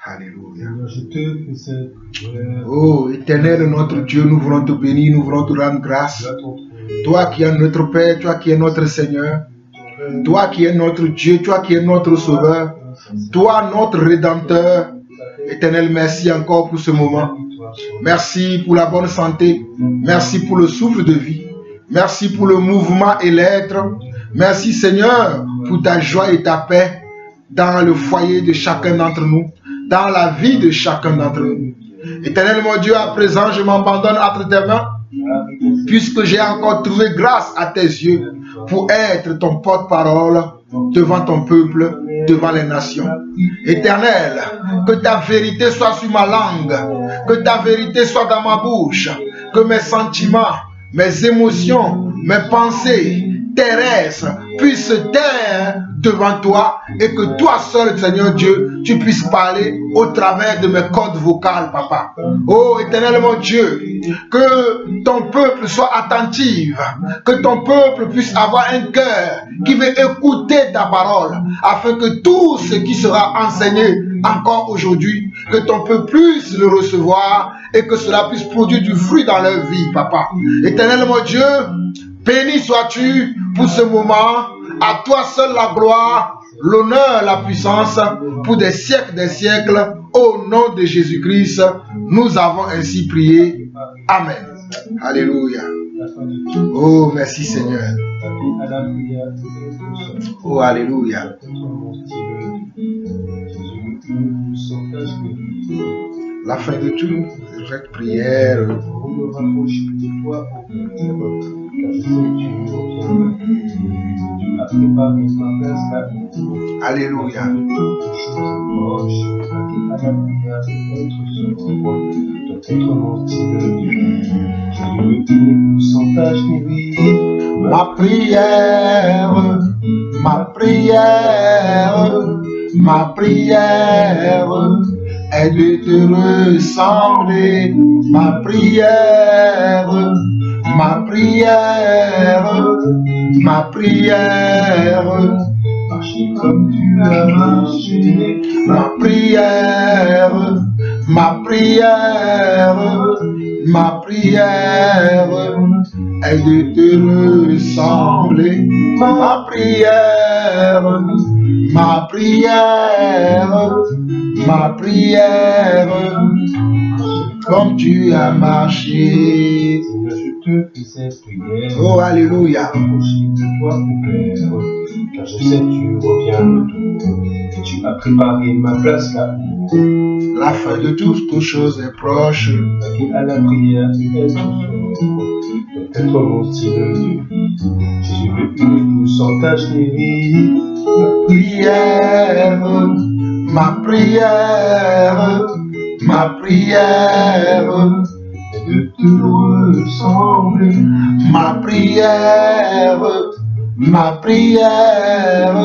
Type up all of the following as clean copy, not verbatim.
Alléluia. Oh, Éternel, notre Dieu, nous voulons te bénir, nous voulons te rendre grâce. Toi qui es notre Père, toi qui es notre Seigneur, toi qui es notre Dieu, toi qui es notre Sauveur, toi notre Rédempteur. Éternel, merci encore pour ce moment. Merci pour la bonne santé. Merci pour le souffle de vie. Merci pour le mouvement et l'être. Merci Seigneur pour ta joie et ta paix dans le foyer de chacun d'entre nous, dans la vie de chacun d'entre nous. Éternel mon Dieu, à présent je m'abandonne entre tes mains, puisque j'ai encore trouvé grâce à tes yeux pour être ton porte-parole devant ton peuple, devant les nations. Éternel, que ta vérité soit sur ma langue, que ta vérité soit dans ma bouche, que mes sentiments, mes émotions, mes pensées terrestres puissent se taire devant toi et que toi seul, Seigneur Dieu, tu puisses parler au travers de mes cordes vocales, Papa. Oh, Éternel mon Dieu, que ton peuple soit attentif, que ton peuple puisse avoir un cœur qui veut écouter ta parole, afin que tout ce qui sera enseigné encore aujourd'hui, que ton peuple puisse le recevoir et que cela puisse produire du fruit dans leur vie, Papa. Éternel mon Dieu, béni sois-tu pour ce moment. À toi seul la gloire, l'honneur, la puissance, pour des siècles, au nom de Jésus-Christ, nous avons ainsi prié. Amen. Alléluia. Oh, merci Seigneur. Oh, alléluia. La fin de tout, cette prière. Alléluia. Ma prière, ma prière, ma prière est de te ressembler. Ma prière, ma prière, ma prière, marcher comme tu as marché. Ma prière, ma prière, ma prière est de te ressembler. Ma prière, ma prière, ma prière, comme tu as marché. Oh, alléluia. Car je sais que tu reviens de tout et tu as préparé ma place là. La fin de toutes choses est proche. À la prière, peut-être mon style de vie. Jésus le unique, sans tache ni vie. Ma prière, ma prière, ma prière de te ressembler. Ma prière, ma prière,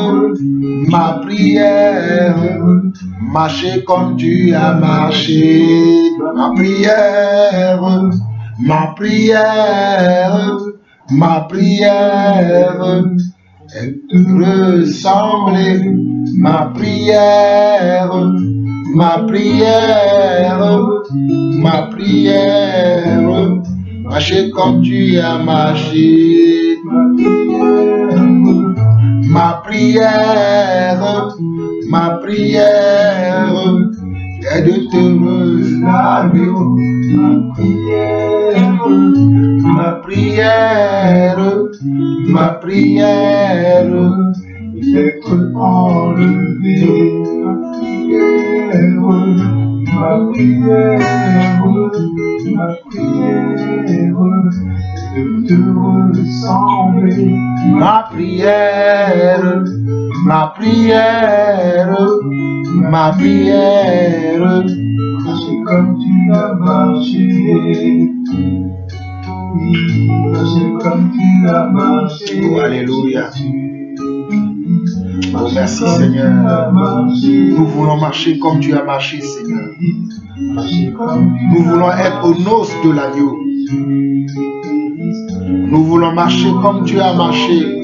ma prière, marcher comme tu as marché. Ma prière, ma prière, ma prière est de ressembler. Ma prière, ma prière, ma prière, marcher comme tu as marché. Ma prière, ma prière est de te ressembler. Ma prière, ma prière d'être enlevé. Ma prière, ma prière de te ressembler. Ma prière, ma prière, ma prière, marcher comme tu as marché. Marcher comme tu as marché. Oh, alléluia. Oh, merci Seigneur. Nous voulons marcher comme tu as marché, Seigneur. Nous voulons être aux noces de l'agneau. Nous voulons marcher comme tu as marché.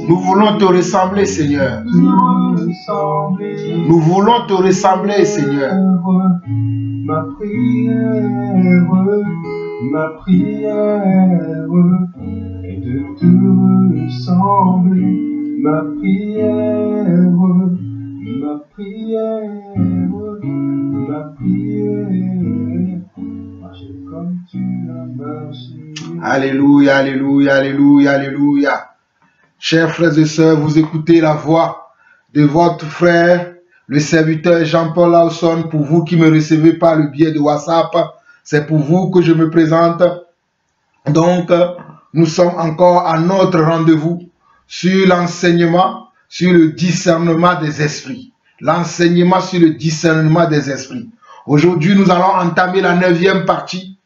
Nous voulons te ressembler, Seigneur. Nous voulons te ressembler, Seigneur. Ma prière est de te ressembler. Ma prière. Marcher comme tu as marché. Alléluia, alléluia, alléluia, alléluia. Chers frères et sœurs, vous écoutez la voix de votre frère, le serviteur Jean-Paul Lawson, pour vous qui me recevez par le biais de WhatsApp. C'est pour vous que je me présente. Donc, nous sommes encore à notre rendez-vous sur l'enseignement, sur le discernement des esprits. L'enseignement sur le discernement des esprits. Aujourd'hui, nous allons entamer la 9e partie.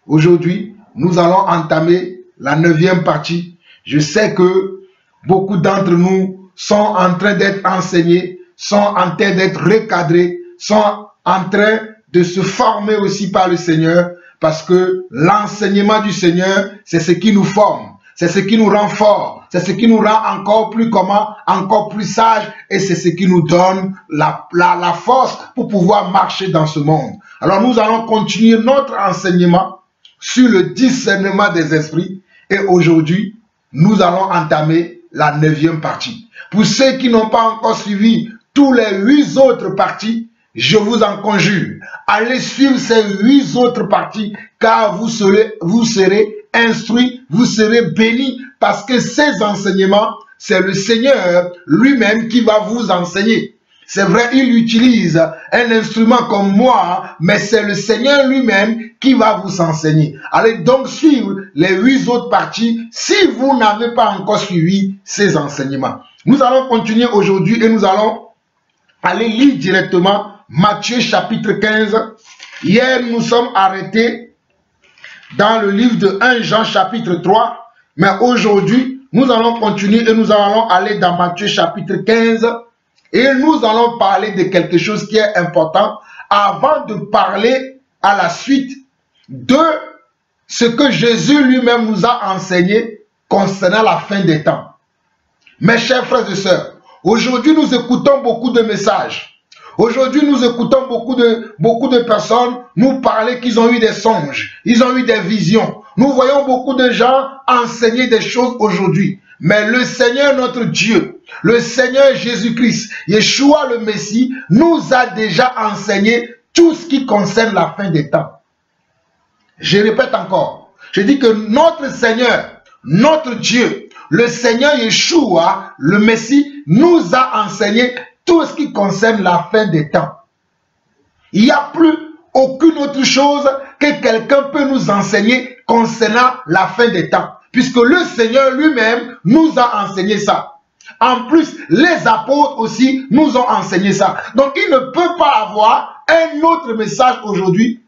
Aujourd'hui, nous allons entamer la 9e partie. Je sais que beaucoup d'entre nous sont en train d'être enseignés, sont en train d'être recadrés, sont en train de se former aussi par le Seigneur, parce que l'enseignement du Seigneur, c'est ce qui nous forme, c'est ce qui nous rend forts, c'est ce qui nous rend encore plus encore plus sages, et c'est ce qui nous donne la force pour pouvoir marcher dans ce monde. Alors nous allons continuer notre enseignement sur le discernement des esprits, et aujourd'hui, nous allons entamer la 9e partie. Pour ceux qui n'ont pas encore suivi tous les 8 autres parties, je vous en conjure, allez suivre ces 8 autres parties, car vous serez instruits, vous serez bénis, parce que ces enseignements, c'est le Seigneur lui-même qui va vous enseigner. C'est vrai, il utilise un instrument comme moi, mais c'est le Seigneur lui-même qui va vous enseigner. Allez donc suivre les 8 autres parties si vous n'avez pas encore suivi ces enseignements. Nous allons continuer aujourd'hui et nous allons aller lire directement Matthieu chapitre 15. Hier, nous sommes arrêtés dans le livre de 1 Jean chapitre 3. Mais aujourd'hui, nous allons continuer et nous allons aller dans Matthieu chapitre 15. Et nous allons parler de quelque chose qui est important avant de parler à la suite de ce que Jésus lui-même nous a enseigné concernant la fin des temps. Mes chers frères et sœurs, aujourd'hui nous écoutons beaucoup de messages. Aujourd'hui nous écoutons beaucoup de personnes nous parler qu'ils ont eu des songes, ils ont eu des visions. Nous voyons beaucoup de gens enseigner des choses aujourd'hui. Mais le Seigneur notre Dieu, le Seigneur Jésus-Christ, Yeshua le Messie, nous a déjà enseigné tout ce qui concerne la fin des temps. Je répète encore, je dis que notre Seigneur, notre Dieu, le Seigneur Yeshua, le Messie, nous a enseigné tout ce qui concerne la fin des temps. Il n'y a plus aucune autre chose que quelqu'un peut nous enseigner concernant la fin des temps. Puisque le Seigneur lui-même nous a enseigné ça. En plus, les apôtres aussi nous ont enseigné ça. Donc, il ne peut pas avoir un autre message aujourd'hui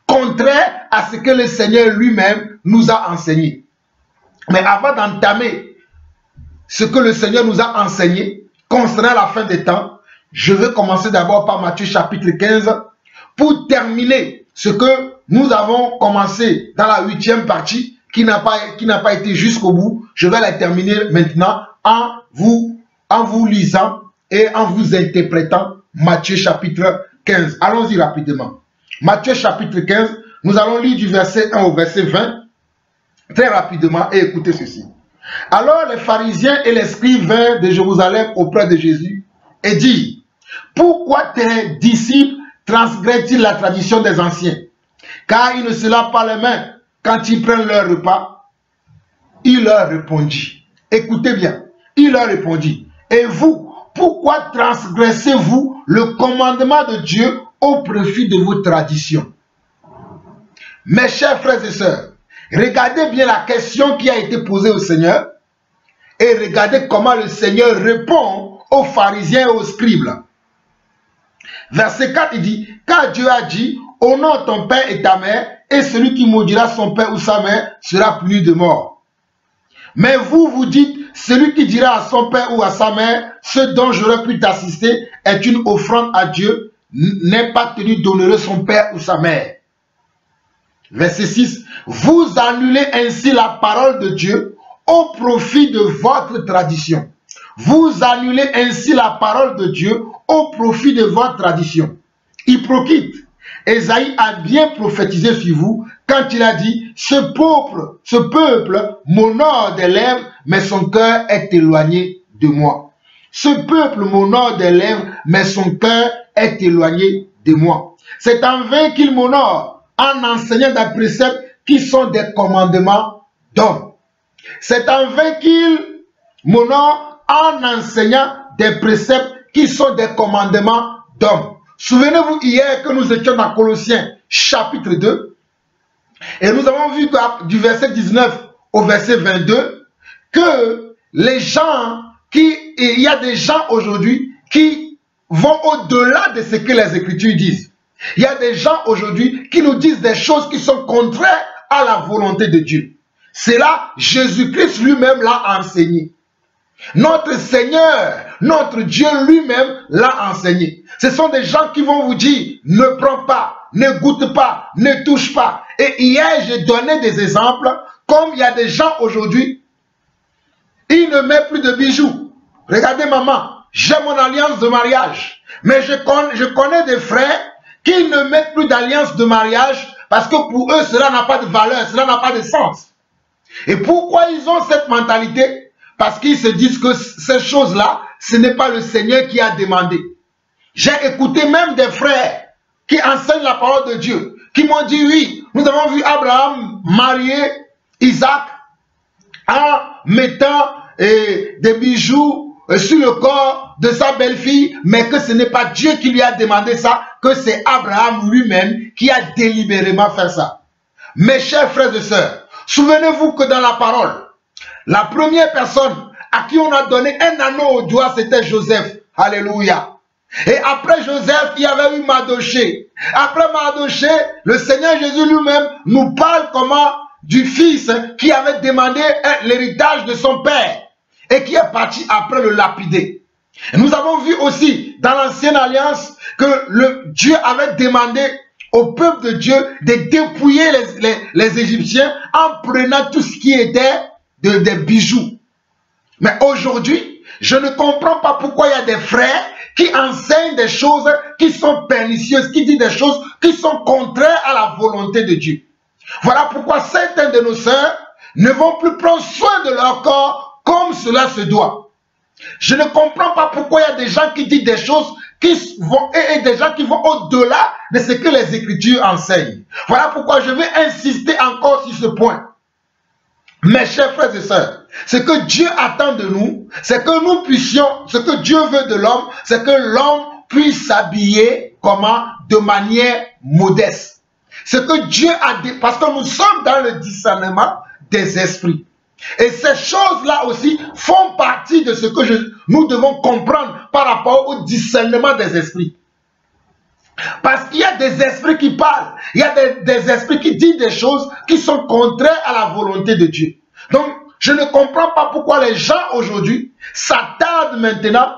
contraire à ce que le Seigneur lui-même nous a enseigné. Mais avant d'entamer ce que le Seigneur nous a enseigné concernant la fin des temps, je vais commencer d'abord par Matthieu chapitre 15 pour terminer ce que nous avons commencé dans la 8e partie qui n'a pas été jusqu'au bout. Je vais la terminer maintenant en vous lisant et en vous interprétant Matthieu chapitre 15. Allons-y rapidement. Matthieu chapitre 15, nous allons lire du verset 1 au verset 20 très rapidement et écoutez ceci. Alors les pharisiens et les scribes vinrent de Jérusalem auprès de Jésus et dirent: pourquoi tes disciples transgressent-ils la tradition des anciens? Car ils ne se lavent pas les mains quand ils prennent leur repas. Il leur répondit, écoutez bien, il leur répondit: et vous, pourquoi transgressez-vous le commandement de Dieu au profit de vos traditions? Mes chers frères et sœurs, regardez bien la question qui a été posée au Seigneur et regardez comment le Seigneur répond aux pharisiens et aux scribes. Verset 4, il dit: car Dieu a dit, honore ton père et ta mère, et celui qui maudira son père ou sa mère sera puni de mort. Mais vous, vous dites, celui qui dira à son père ou à sa mère, ce dont j'aurais pu t'assister est une offrande à Dieu, n'est pas tenu d'honorer son père ou sa mère. Verset 6, vous annulez ainsi la parole de Dieu au profit de votre tradition. Vous annulez ainsi la parole de Dieu au profit de votre tradition. Hypocrite, Ésaïe a bien prophétisé sur vous quand il a dit, ce peuple m'honore des lèvres, mais son cœur est éloigné de moi. Ce peuple m'honore des lèvres, mais son cœur est éloigné de moi. C'est en vain qu'il m'honore en enseignant des préceptes qui sont des commandements d'hommes. C'est en vain qu'il m'honore en enseignant des préceptes qui sont des commandements d'hommes. Souvenez-vous hier que nous étions dans Colossiens chapitre 2 et nous avons vu du verset 19 au verset 22 que il y a des gens aujourd'hui qui vont au-delà de ce que les Écritures disent. Il y a des gens aujourd'hui qui nous disent des choses qui sont contraires à la volonté de Dieu. C'est là, Jésus-Christ lui-même l'a enseigné. Notre Seigneur, notre Dieu lui-même l'a enseigné. Ce sont des gens qui vont vous dire, ne prends pas, ne goûte pas, ne touche pas. Et hier, j'ai donné des exemples, comme il y a des gens aujourd'hui, ils ne mettent plus de bijoux. Regardez maman, j'ai mon alliance de mariage. Mais je connais des frères qui ne mettent plus d'alliance de mariage parce que pour eux, cela n'a pas de valeur, cela n'a pas de sens. Et pourquoi ils ont cette mentalité? Parce qu'ils se disent que ces choses-là, ce n'est pas le Seigneur qui a demandé. J'ai écouté même des frères qui enseignent la parole de Dieu, qui m'ont dit oui, nous avons vu Abraham marier Isaac en mettant des bijoux sur le corps de sa belle-fille, mais que ce n'est pas Dieu qui lui a demandé ça, que c'est Abraham lui-même qui a délibérément fait ça. Mes chers frères et sœurs, souvenez-vous que dans la parole, la première personne à qui on a donné un anneau au doigt, c'était Joseph. Alléluia. Et après Joseph, il y avait eu Mardochée. Après Mardochée, le Seigneur Jésus lui-même nous parle comment du fils qui avait demandé l'héritage de son père et qui est parti après le lapider. Et nous avons vu aussi dans l'ancienne alliance que Dieu avait demandé au peuple de Dieu de dépouiller les Égyptiens en prenant tout ce qui était des bijoux. Mais aujourd'hui, je ne comprends pas pourquoi il y a des frères qui enseignent des choses qui sont pernicieuses, qui disent des choses qui sont contraires à la volonté de Dieu. Voilà pourquoi certains de nos sœurs ne vont plus prendre soin de leur corps comme cela se doit. Je ne comprends pas pourquoi il y a des gens qui disent des choses et des gens qui vont au-delà de ce que les Écritures enseignent. Voilà pourquoi je vais insister encore sur ce point. Mes chers frères et sœurs, ce que Dieu attend de nous, c'est que nous puissions, ce que Dieu veut de l'homme, c'est que l'homme puisse s'habiller comment? De manière modeste. Ce que Dieu a dit, parce que nous sommes dans le discernement des esprits. Et ces choses-là aussi font partie de ce que nous devons comprendre par rapport au discernement des esprits. Parce qu'il y a des esprits qui parlent, il y a des esprits qui disent des choses qui sont contraires à la volonté de Dieu. Donc, je ne comprends pas pourquoi les gens aujourd'hui s'attardent maintenant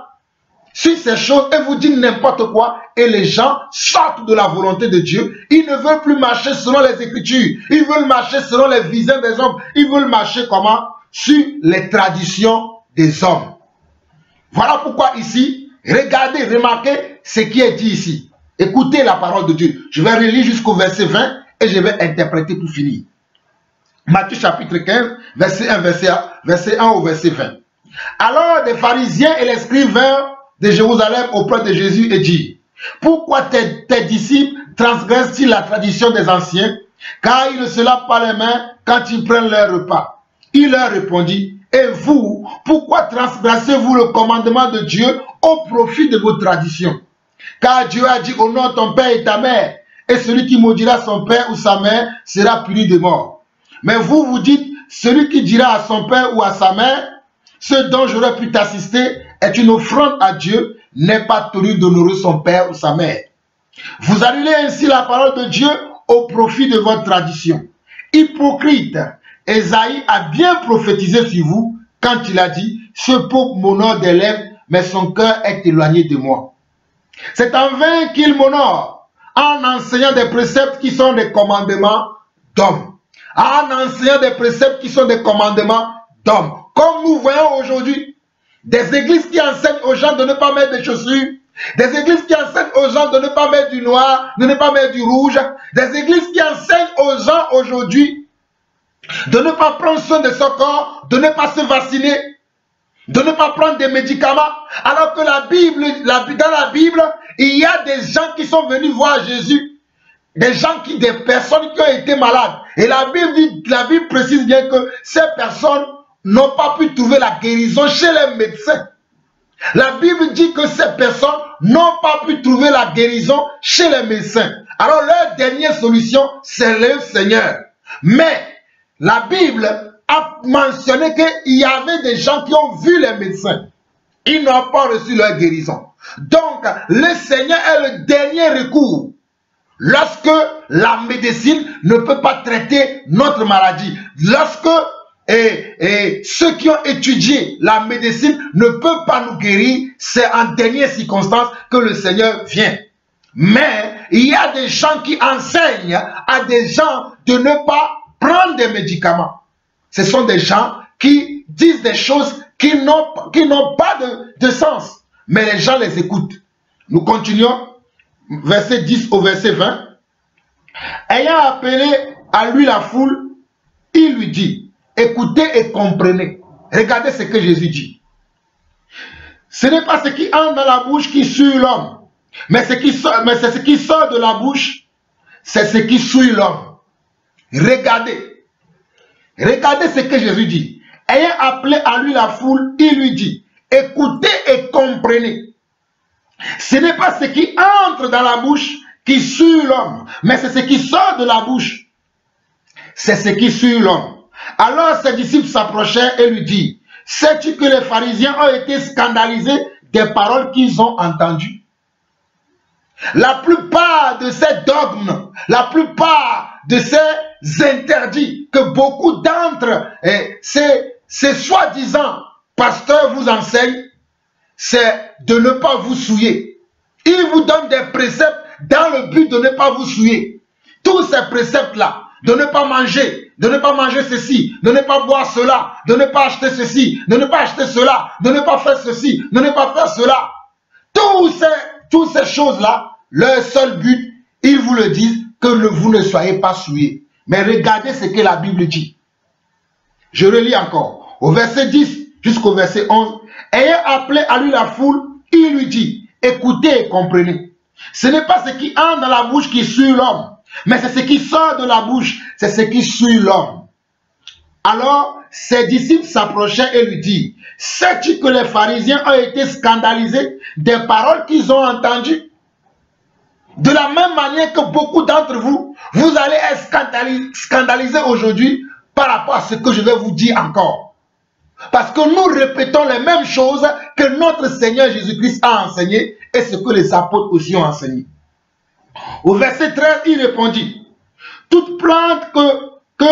sur ces choses et vous disent n'importe quoi et les gens sortent de la volonté de Dieu. Ils ne veulent plus marcher selon les Écritures, ils veulent marcher selon les visions des hommes, ils veulent marcher comment? Sur les traditions des hommes. Voilà pourquoi ici, regardez, remarquez ce qui est dit ici. Écoutez la parole de Dieu. Je vais relire jusqu'au verset 20 et je vais interpréter pour finir. Matthieu chapitre 15, verset 1 au verset 20. Alors les pharisiens et les scribes vinrent de Jérusalem auprès de Jésus et dirent, pourquoi tes disciples transgressent-ils la tradition des anciens, car ils ne se lavent pas les mains quand ils prennent leur repas? Il leur répondit, et vous, pourquoi transgressez-vous le commandement de Dieu au profit de vos traditions? Car Dieu a dit, honore ton père et ta mère, et celui qui maudira son père ou sa mère sera puni de mort. Mais vous, vous dites, celui qui dira à son père ou à sa mère, ce dont j'aurais pu t'assister est une offrande à Dieu, n'est pas tenu d'honorer son père ou sa mère. Vous annulez ainsi la parole de Dieu au profit de votre tradition. Hypocrite, Ésaïe a bien prophétisé sur vous quand il a dit, ce peuple m'honore des lèvres, mais son cœur est éloigné de moi. C'est en vain qu'il m'honore en enseignant des préceptes qui sont des commandements d'hommes. En enseignant des préceptes qui sont des commandements d'hommes. Comme nous voyons aujourd'hui, Des églises qui enseignent aux gens de ne pas mettre des chaussures. Des églises qui enseignent aux gens de ne pas mettre du noir, de ne pas mettre du rouge. Des églises qui enseignent aux gens aujourd'hui de ne pas prendre soin de son corps, de ne pas se vacciner, de ne pas prendre des médicaments. Alors que la Bible, dans la Bible, il y a des gens qui sont venus voir Jésus. Des personnes qui ont été malades. Et la Bible précise bien que ces personnes n'ont pas pu trouver la guérison chez les médecins. La Bible dit que ces personnes n'ont pas pu trouver la guérison chez les médecins. Alors leur dernière solution, c'est le Seigneur. Mais la Bible a mentionné qu'il y avait des gens qui ont vu les médecins. Ils n'ont pas reçu leur guérison. Donc, le Seigneur est le dernier recours. Lorsque la médecine ne peut pas traiter notre maladie. Lorsque ceux qui ont étudié la médecine ne peuvent pas nous guérir, c'est en dernière circonstance que le Seigneur vient. Mais il y a des gens qui enseignent à des gens de ne pas prendre des médicaments. Ce sont des gens qui disent des choses qui n'ont pas de sens. Mais les gens les écoutent. Nous continuons. Verset 10 au verset 20. Ayant appelé à lui la foule, il lui dit, écoutez et comprenez. Regardez ce que Jésus dit. Ce n'est pas ce qui entre dans la bouche qui souille l'homme, mais c'est ce qui sort de la bouche, c'est ce qui souille l'homme. Regardez. Regardez ce que Jésus dit. Ayant appelé à lui la foule, il lui dit, écoutez et comprenez. Ce n'est pas ce qui entre dans la bouche qui suit l'homme, mais c'est ce qui sort de la bouche. C'est ce qui suit l'homme. Alors ses disciples s'approchèrent et lui dirent, sais-tu que les pharisiens ont été scandalisés des paroles qu'ils ont entendues? La plupart de ces dogmes, la plupart de ces interdits que beaucoup d'entre ces soi-disant pasteurs vous enseignent, c'est de ne pas vous souiller. Ils vous donnent des préceptes dans le but de ne pas vous souiller. Tous ces préceptes-là, de ne pas manger ceci, de ne pas boire cela, de ne pas acheter ceci, de ne pas acheter cela, de ne pas faire ceci, de ne pas faire cela. Toutes ces choses-là, leur seul but, ils vous le disent, que vous ne soyez pas souillés. Mais regardez ce que la Bible dit. Je relis encore. Au verset 10 jusqu'au verset 11. Ayant appelé à lui la foule, il lui dit, écoutez et comprenez. Ce n'est pas ce qui entre dans la bouche qui suit l'homme, mais c'est ce qui sort de la bouche, c'est ce qui suit l'homme. Alors, ses disciples s'approchaient et lui dirent, sais-tu que les pharisiens ont été scandalisés des paroles qu'ils ont entendues? De la même manière que beaucoup d'entre vous, vous allez être scandalisés aujourd'hui par rapport à ce que je vais vous dire encore. Parce que nous répétons les mêmes choses que notre Seigneur Jésus-Christ a enseigné et ce que les apôtres aussi ont enseigné. Au verset 13, il répondit, toute plante que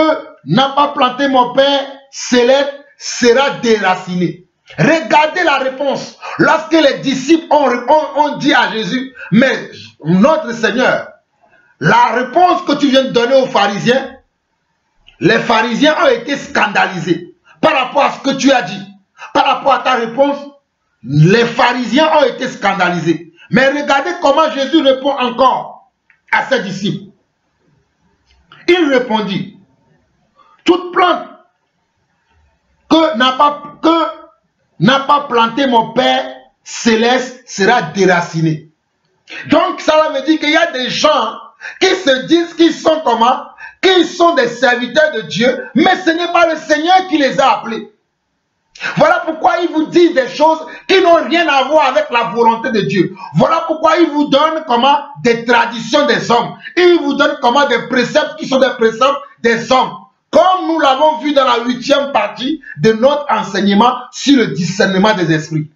n'a pas planté mon Père céleste sera déracinée. Regardez la réponse. Lorsque les disciples ont dit à Jésus, mais notre Seigneur, la réponse que tu viens de donner aux pharisiens, les pharisiens ont été scandalisés. Par rapport à ce que tu as dit, par rapport à ta réponse, les pharisiens ont été scandalisés. Mais regardez comment Jésus répond encore à ses disciples. Il répondit, toute plante que n'a pas planté mon Père céleste sera déracinée. Donc ça veut dire qu'il y a des gens qui se disent qu'ils sont comment? Qu'ils sont des serviteurs de Dieu, mais ce n'est pas le Seigneur qui les a appelés. Voilà pourquoi ils vous disent des choses qui n'ont rien à voir avec la volonté de Dieu. Voilà pourquoi ils vous donnent comment des traditions des hommes. Ils vous donnent comment des préceptes qui sont des préceptes des hommes. Comme nous l'avons vu dans la 8e partie de notre enseignement sur le discernement des esprits.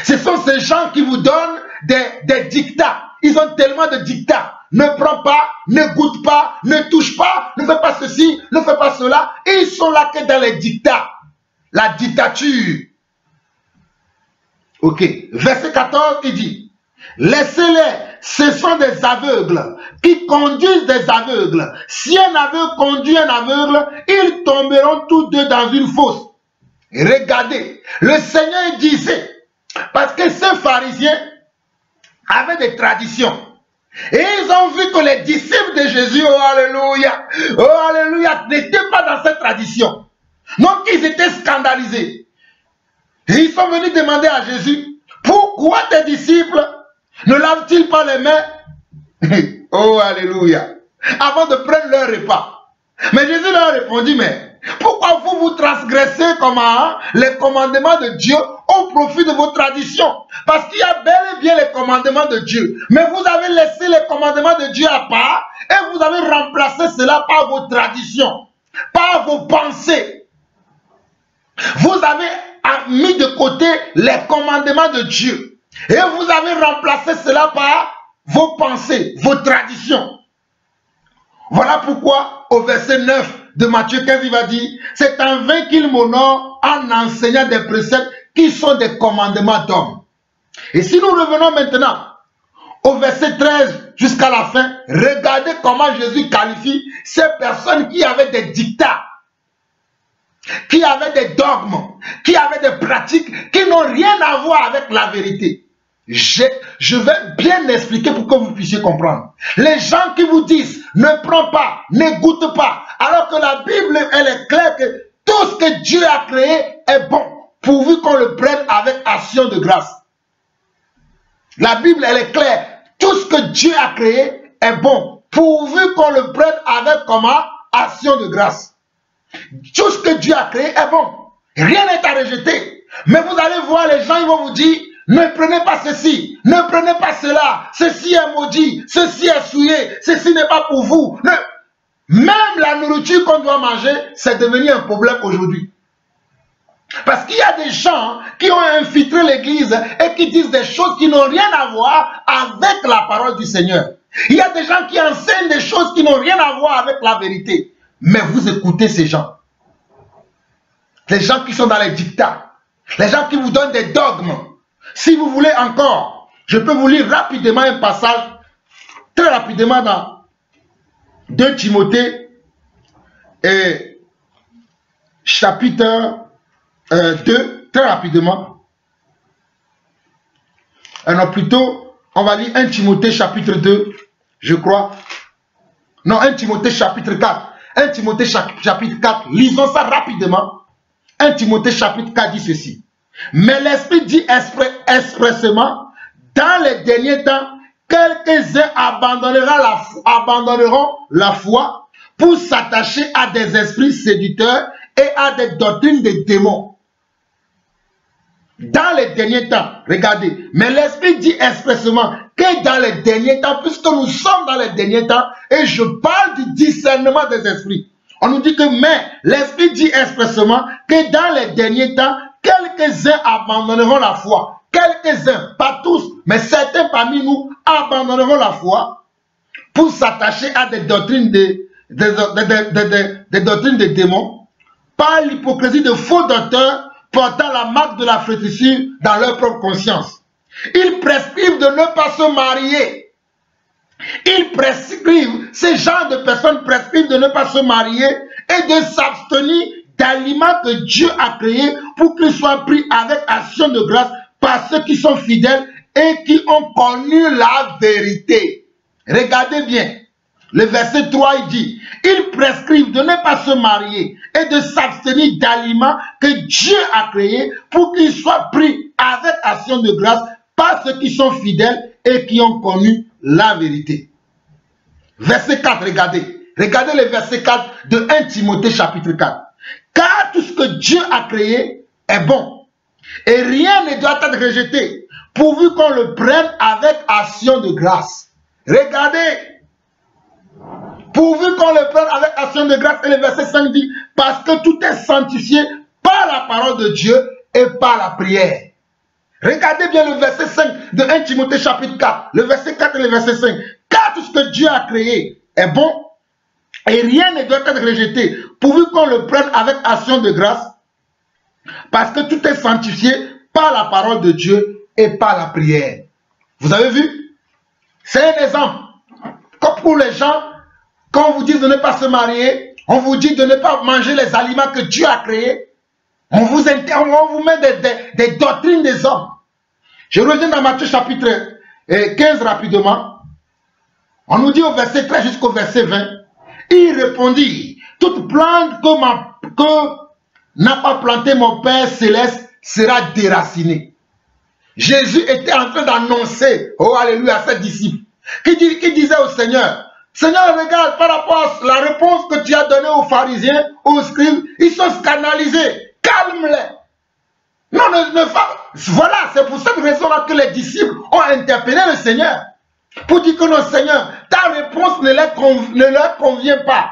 Ce sont ces gens qui vous donnent des dictats. Ils ont tellement de dictats. Ne prends pas, ne goûte pas, ne touche pas, ne fais pas ceci, ne fais pas cela. Ils sont là que dans les dictats. La dictature. Ok. Verset 14, il dit, laissez-les, ce sont des aveugles qui conduisent des aveugles. Si un aveugle conduit un aveugle, ils tomberont tous deux dans une fosse. Regardez, le Seigneur disait, parce que ces pharisiens avaient des traditions. Et ils ont vu que les disciples de Jésus, oh alléluia, n'étaient pas dans cette tradition. Donc ils étaient scandalisés. Et ils sont venus demander à Jésus, pourquoi tes disciples ne lavent-ils pas les mains? Oh alléluia, avant de prendre leur repas. Mais Jésus leur a répondu, mais pourquoi vous transgressez comment les commandements de Dieu au profit de vos traditions? Parce qu'il y a bel et bien les commandements de Dieu. Mais vous avez laissé les commandements de Dieu à part et vous avez remplacé cela par vos traditions, par vos pensées. Vous avez mis de côté les commandements de Dieu et vous avez remplacé cela par vos pensées, vos traditions. Voilà pourquoi au verset 9 de Matthieu 15, il va dire, c'est en vain qu'il m'honore en enseignant des préceptes qui sont des commandements d'hommes. Et si nous revenons maintenant au verset 13 jusqu'à la fin, regardez comment Jésus qualifie ces personnes qui avaient des dictats, qui avaient des dogmes, qui avaient des pratiques qui n'ont rien à voir avec la vérité. Je vais bien expliquer pour que vous puissiez comprendre. Les gens qui vous disent ne prends pas, ne goûte pas, alors que la Bible, elle est claire que tout ce que Dieu a créé est bon, pourvu qu'on le prenne avec action de grâce. La Bible, elle est claire. Tout ce que Dieu a créé est bon, pourvu qu'on le prenne avec comment? Action de grâce. Tout ce que Dieu a créé est bon. Rien n'est à rejeter. Mais vous allez voir, les gens, ils vont vous dire, ne prenez pas ceci, ne prenez pas cela, ceci est maudit, ceci est souillé, ceci n'est pas pour vous. Même la nourriture qu'on doit manger, c'est devenu un problème aujourd'hui. Parce qu'il y a des gens qui ont infiltré l'église et qui disent des choses qui n'ont rien à voir avec la parole du Seigneur. Il y a des gens qui enseignent des choses qui n'ont rien à voir avec la vérité. Mais vous écoutez ces gens. Les gens qui sont dans les dictats. Les gens qui vous donnent des dogmes. Si vous voulez encore, je peux vous lire rapidement un passage, très rapidement dans 2 Timothée, chapitre 2, très rapidement. Non, plutôt, on va lire 1 Timothée chapitre 2, je crois. Non, 1 Timothée chapitre 4. 1 Timothée chapitre 4, lisons ça rapidement. 1 Timothée chapitre 4 dit ceci. Mais l'Esprit dit expressément, dans les derniers temps, quelques-uns abandonneront la foi pour s'attacher à des esprits séducteurs et à des doctrines de démons. Dans les derniers temps, regardez, mais l'Esprit dit expressément que dans les derniers temps, puisque nous sommes dans les derniers temps, et je parle du discernement des esprits, on nous dit que, mais l'Esprit dit expressément que dans les derniers temps, quelques-uns abandonneront la foi. Quelques-uns, pas tous, mais certains parmi nous abandonneront la foi pour s'attacher à des doctrines des doctrines de démons par l'hypocrisie de faux docteurs portant la marque de la flétrissure dans leur propre conscience. Ils prescrivent de ne pas se marier. Ils prescrivent, ces genres de personnes prescrivent de ne pas se marier et de s'abstenir d'aliments que Dieu a créés pour qu'ils soient pris avec action de grâce par ceux qui sont fidèles et qui ont connu la vérité. Regardez bien, le verset 3 il dit, ils prescrivent de ne pas se marier et de s'abstenir d'aliments que Dieu a créés pour qu'ils soient pris avec action de grâce par ceux qui sont fidèles et qui ont connu la vérité. Verset 4, regardez. Regardez le verset 4 de 1 Timothée chapitre 4. Car tout ce que Dieu a créé est bon. Et rien ne doit être rejeté, pourvu qu'on le prenne avec action de grâce. Regardez. Pourvu qu'on le prenne avec action de grâce. Et le verset 5 dit, parce que tout est sanctifié par la parole de Dieu et par la prière. Regardez bien le verset 5 de 1 Timothée chapitre 4. Le verset 4 et le verset 5. Car tout ce que Dieu a créé est bon. Et rien ne doit être rejeté, pourvu qu'on le prenne avec action de grâce, parce que tout est sanctifié par la parole de Dieu et par la prière. Vous avez vu? C'est un exemple. Comme pour les gens, quand on vous dit de ne pas se marier, on vous dit de ne pas manger les aliments que Dieu a créés. On vous met des doctrines des hommes. Je reviens dans Matthieu chapitre 15 rapidement. On nous dit au verset 13 jusqu'au verset 20. Il répondit, toute plante que n'a pas planté mon Père céleste sera déracinée. Jésus était en train d'annoncer, oh alléluia, à ses disciples, qui disait au Seigneur, Seigneur, regarde, par rapport à la réponse que tu as donnée aux pharisiens, aux scribes, ils sont scandalisés. Calme-les. Non, voilà, c'est pour cette raison-là que les disciples ont interpellé le Seigneur. Pour dire que non, Seigneur, ta réponse ne leur convient pas.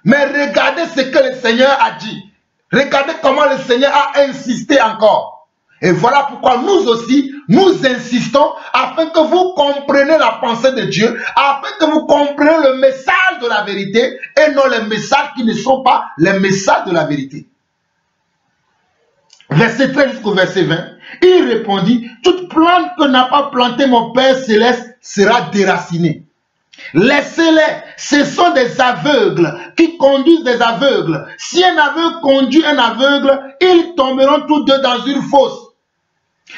Mais regardez ce que le Seigneur a dit. Regardez comment le Seigneur a insisté encore. Et voilà pourquoi nous aussi, nous insistons afin que vous compreniez la pensée de Dieu, afin que vous compreniez le message de la vérité et non les messages qui ne sont pas les messages de la vérité. Verset 13 jusqu'au verset 20, il répondit, toute plante que n'a pas planté mon Père céleste sera déracinée. Laissez-les, ce sont des aveugles qui conduisent des aveugles. Si un aveugle conduit un aveugle, ils tomberont tous deux dans une fosse.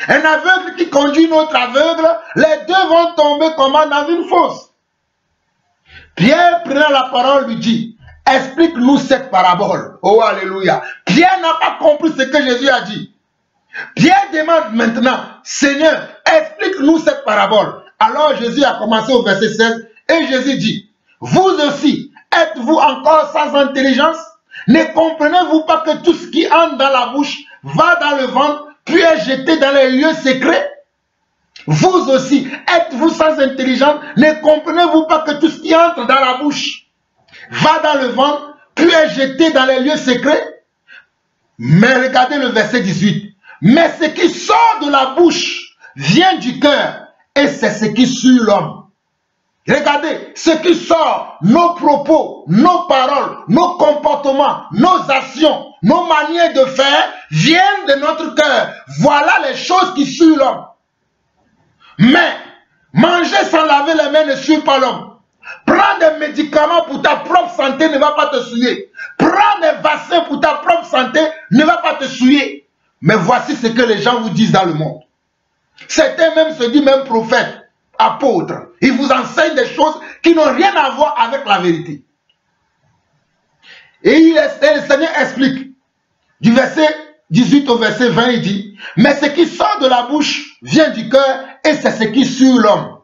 Un aveugle qui conduit un autre aveugle, les deux vont tomber comment dans une fosse. Pierre prenant la parole lui dit, explique-nous cette parabole. Oh alléluia. Pierre n'a pas compris ce que Jésus a dit. Pierre demande maintenant, Seigneur, explique-nous cette parabole. Alors Jésus a commencé au verset 16 et Jésus dit, vous aussi, êtes-vous encore sans intelligence? Ne comprenez-vous pas que tout ce qui entre dans la bouche va dans le ventre, puis est jeté dans les lieux secrets? Vous aussi, êtes-vous sans intelligence? Ne comprenez-vous pas que tout ce qui entre dans la bouche va dans le ventre, puis est jeté dans les lieux secrets? Mais regardez le verset 18. Mais ce qui sort de la bouche vient du cœur, et c'est ce qui suit l'homme. Regardez, ce qui sort, nos propos, nos paroles, nos comportements, nos actions, nos manières de faire, viennent de notre cœur. Voilà les choses qui suivent l'homme. Mais, manger sans laver les mains ne suit pas l'homme. Prendre des médicaments pour ta propre santé ne va pas te souiller. Prendre des vaccins pour ta propre santé ne va pas te souiller. Mais voici ce que les gens vous disent dans le monde. Certains même se disent même prophètes, apôtres. Ils vous enseignent des choses qui n'ont rien à voir avec la vérité. Et le Seigneur explique. Du verset 18 au verset 20, il dit, mais ce qui sort de la bouche vient du cœur et c'est ce qui suit l'homme.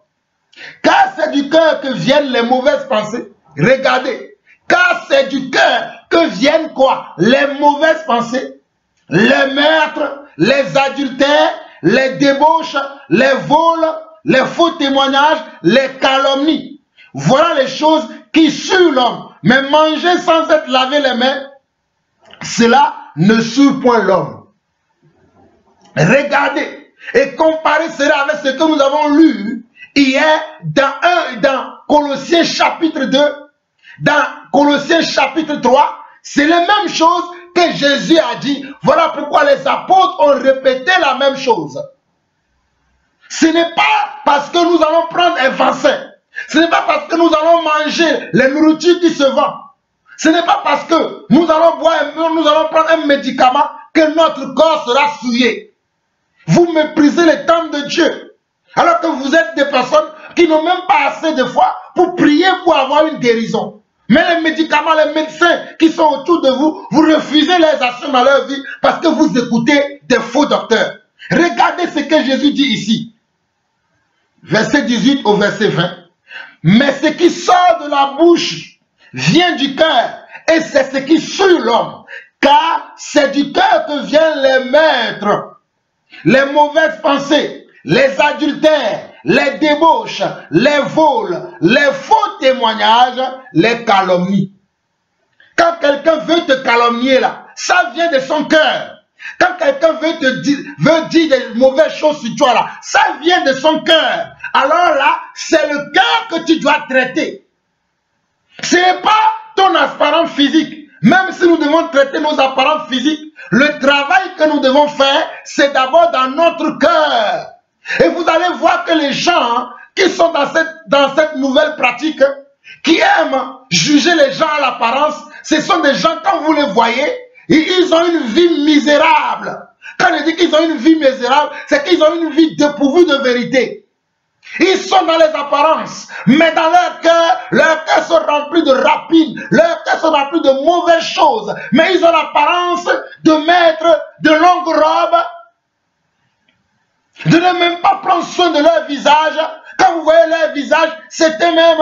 Car c'est du cœur que viennent les mauvaises pensées. Regardez. Car c'est du cœur que viennent quoi? Les mauvaises pensées, les meurtres, les adultères, les débauches, les vols, les faux témoignages, les calomnies. Voilà les choses qui suivent l'homme. Mais manger sans être lavé les mains, cela ne suit point l'homme. Regardez et comparez cela avec ce que nous avons lu hier dans Colossiens chapitre 2, dans Colossiens chapitre 3. C'est la même chose que Jésus a dit. Voilà pourquoi les apôtres ont répété la même chose. Ce n'est pas parce que nous allons prendre un vaccin. Ce n'est pas parce que nous allons manger les nourritures qui se vendent. Ce n'est pas parce que nous allons prendre un médicament que notre corps sera souillé. Vous méprisez le temple de Dieu. Alors que vous êtes des personnes qui n'ont même pas assez de foi pour prier pour avoir une guérison. Mais les médicaments, les médecins qui sont autour de vous, vous refusez les actions dans leur vie parce que vous écoutez des faux docteurs. Regardez ce que Jésus dit ici. Verset 18 au verset 20. Mais ce qui sort de la bouche vient du cœur et c'est ce qui suit l'homme. Car c'est du cœur que viennent les maîtres, les mauvaises pensées, les adultères, les débauches, les vols, les faux témoignages, les calomnies. Quand quelqu'un veut te calomnier là, ça vient de son cœur. Quand quelqu'un veut dire des mauvaises choses sur toi là, ça vient de son cœur. Alors là, c'est le cœur que tu dois traiter. Ce n'est pas ton apparence physique. Même si nous devons traiter nos apparences physiques, le travail que nous devons faire, c'est d'abord dans notre cœur. Et vous allez voir que les gens qui sont dans cette nouvelle pratique, qui aiment juger les gens à l'apparence, ce sont des gens, quand vous les voyez, Ils ont une vie misérable. Quand je dis qu'ils ont une vie misérable, c'est qu'ils ont une vie dépourvue de vérité. Ils sont dans les apparences, mais dans leurs cœurs sont remplis de rapines, leurs cœurs sont remplis de mauvaises choses, mais ils ont l'apparence de mettre de longues robes, de ne même pas prendre soin de leur visage. Quand vous voyez leur visage, c'était même...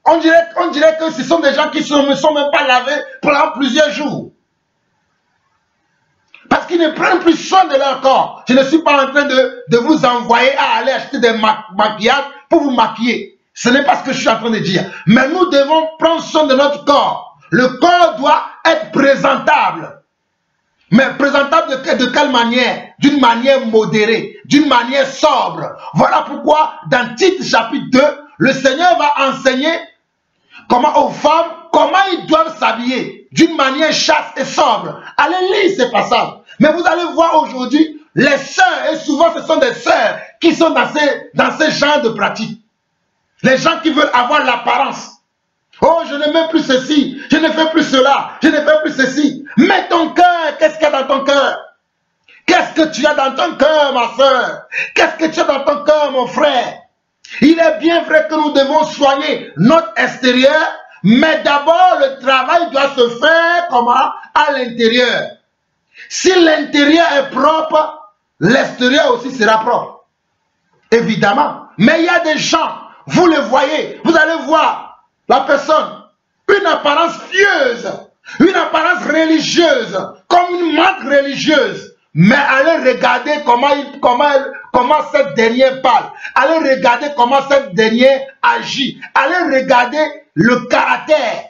on dirait que ce sont des gens qui ne sont même pas lavés pendant plusieurs jours. Parce qu'ils ne prennent plus soin de leur corps. Je ne suis pas en train de vous envoyer à aller acheter des maquillages pour vous maquiller. Ce n'est pas ce que je suis en train de dire. Mais nous devons prendre soin de notre corps. Le corps doit être présentable. Mais présentable de quelle manière? D'une manière modérée, d'une manière sobre. Voilà pourquoi dans Tite chapitre 2, le Seigneur va enseigner aux femmes, comment ils doivent s'habiller d'une manière chaste et sobre. Allez lire ces passages. Mais vous allez voir aujourd'hui, les sœurs, et souvent ce sont des sœurs qui sont dans ces genres de pratiques. Les gens qui veulent avoir l'apparence. Oh, je ne mets plus ceci, je ne fais plus cela, je ne fais plus ceci. Mets ton cœur, qu'est-ce qu'il y a dans ton cœur? Qu'est-ce que tu as dans ton cœur, ma soeur? Qu'est-ce que tu as dans ton cœur, mon frère? Il est bien vrai que nous devons soigner notre extérieur, mais d'abord le travail doit se faire comment? À l'intérieur. Si l'intérieur est propre, l'extérieur aussi sera propre. Évidemment. Mais il y a des gens, vous les voyez, vous allez voir la personne, une apparence pieuse, une apparence religieuse, comme une marque religieuse. Mais allez regarder comment cette dernière parle. Allez regarder comment cette dernière agit. Allez regarder le caractère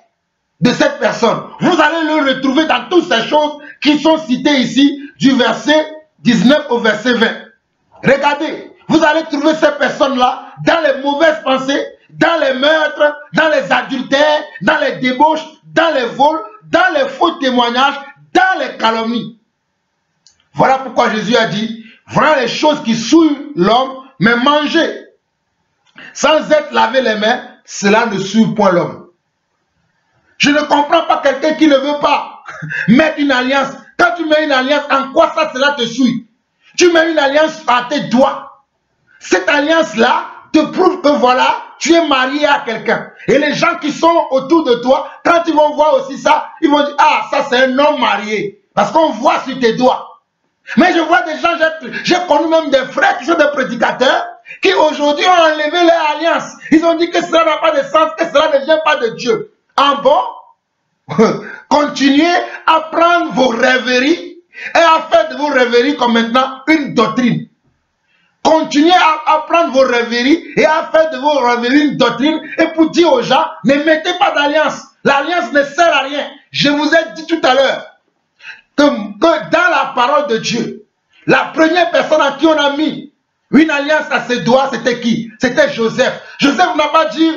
de cette personne. Vous allez le retrouver dans toutes ces choses qui sont citées ici, du verset 19 au verset 20. Regardez, vous allez trouver ces personnes-là dans les mauvaises pensées, dans les meurtres, dans les adultères, dans les débauches, dans les vols, dans les faux témoignages, dans les calomnies. Voilà pourquoi Jésus a dit, voilà les choses qui souillent l'homme, mais manger sans être lavé les mains, cela ne souille point l'homme. Je ne comprends pas quelqu'un qui ne veut pas mettre une alliance. Quand tu mets une alliance, en quoi ça, cela te souille? Tu mets une alliance à tes doigts. Cette alliance-là te prouve que voilà, tu es marié à quelqu'un. Et les gens qui sont autour de toi, quand ils vont voir aussi ça, ils vont dire, ah, ça c'est un homme marié. Parce qu'on voit sur tes doigts. Mais je vois des gens, j'ai connu même des frères qui sont des prédicateurs, qui aujourd'hui ont enlevé leur alliance. Ils ont dit que cela n'a pas de sens, que cela ne vient pas de Dieu. En bon, continuez à prendre vos rêveries et à faire de vos rêveries comme maintenant une doctrine. Continuez à prendre vos rêveries et à faire de vos rêveries une doctrine et pour dire aux gens, ne mettez pas d'alliance. L'alliance ne sert à rien. Je vous ai dit tout à l'heure que dans la parole de Dieu, la première personne à qui on a mis une alliance à ses doigts, c'était qui? C'était Joseph. Joseph n'a pas dit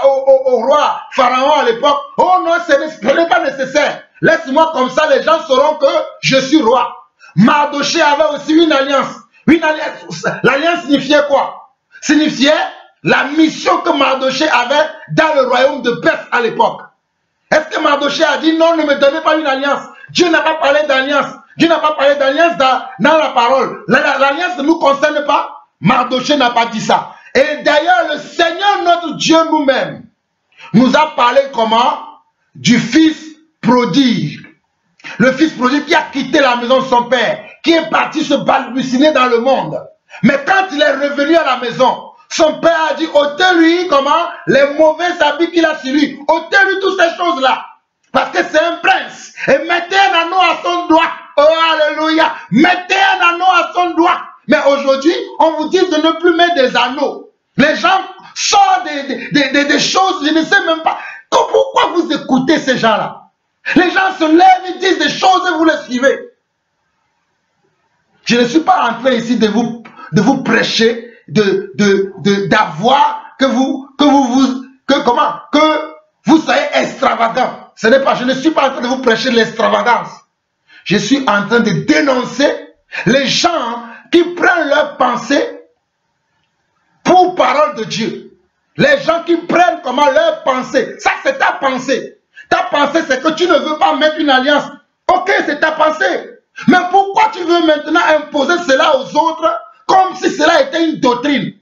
au roi Pharaon à l'époque, oh non, ce n'est pas nécessaire. Laisse-moi comme ça, les gens sauront que je suis roi. Mardoché avait aussi une alliance. L'alliance signifiait quoi? Signifiait la mission que Mardoché avait dans le royaume de Perse à l'époque. Est-ce que Mardoché a dit non, ne me donnez pas une alliance? Dieu n'a pas parlé d'alliance. Dieu n'a pas parlé d'alliance dans la parole. L'alliance ne nous concerne pas. Mardoché n'a pas dit ça. Et d'ailleurs, le Seigneur notre Dieu nous-mêmes nous a parlé comment? Du fils prodigue. Le fils prodigue qui a quitté la maison de son père, qui est parti se balbutiner dans le monde. Mais quand il est revenu à la maison, son père a dit, ôtez-lui comment? Les mauvais habits qu'il a sur lui. Ôtez-lui toutes ces choses-là. Parce que c'est un prince. Et mettez un anneau à son doigt. Oh, alléluia. Mettez un anneau à son doigt. Mais aujourd'hui, on vous dit de ne plus mettre des anneaux. Les gens sortent des choses, je ne sais même pas. Pourquoi vous écoutez ces gens-là? Les gens se lèvent, ils disent des choses et vous les suivez. Je ne suis pas en train ici de vous prêcher, d'avoir que vous soyez extravagant. Ce n'est pas, je ne suis pas en train de vous prêcher l'extravagance. Je suis en train de dénoncer les gens qui prennent leurs pensées pour parole de Dieu. Les gens qui prennent comment leurs pensées. Ça, c'est ta pensée. Ta pensée, c'est que tu ne veux pas mettre une alliance Ok, c'est ta pensée. Mais pourquoi tu veux maintenant imposer cela aux autres comme si cela était une doctrine?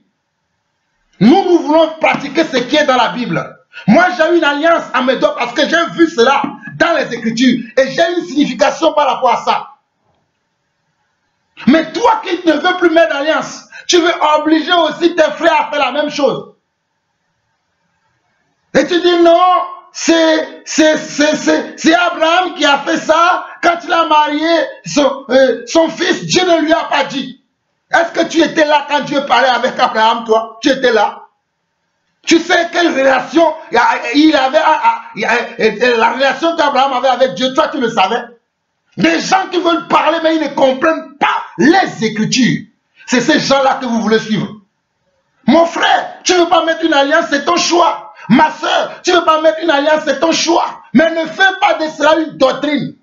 Nous voulons pratiquer ce qui est dans la Bible. Moi, j'ai une alliance à mes doigts parce que j'ai vu cela dans les Écritures. Et j'ai une signification par rapport à ça. Mais toi qui ne veux plus mettre d'alliance, tu veux obliger aussi tes frères à faire la même chose. Et tu dis non, c'est Abraham qui a fait ça quand il a marié son fils. Dieu ne lui a pas dit. Est-ce que tu étais là quand Dieu parlait avec Abraham, toi? Tu étais là? Tu sais quelle relation il avait, la relation qu'Abraham avait avec Dieu, toi tu le savais? Des gens qui veulent parler mais ils ne comprennent pas les Écritures. C'est ces gens-là que vous voulez suivre. Mon frère, tu ne veux pas mettre une alliance, c'est ton choix. Ma soeur, tu ne veux pas mettre une alliance, c'est ton choix. Mais ne fais pas de cela une doctrine.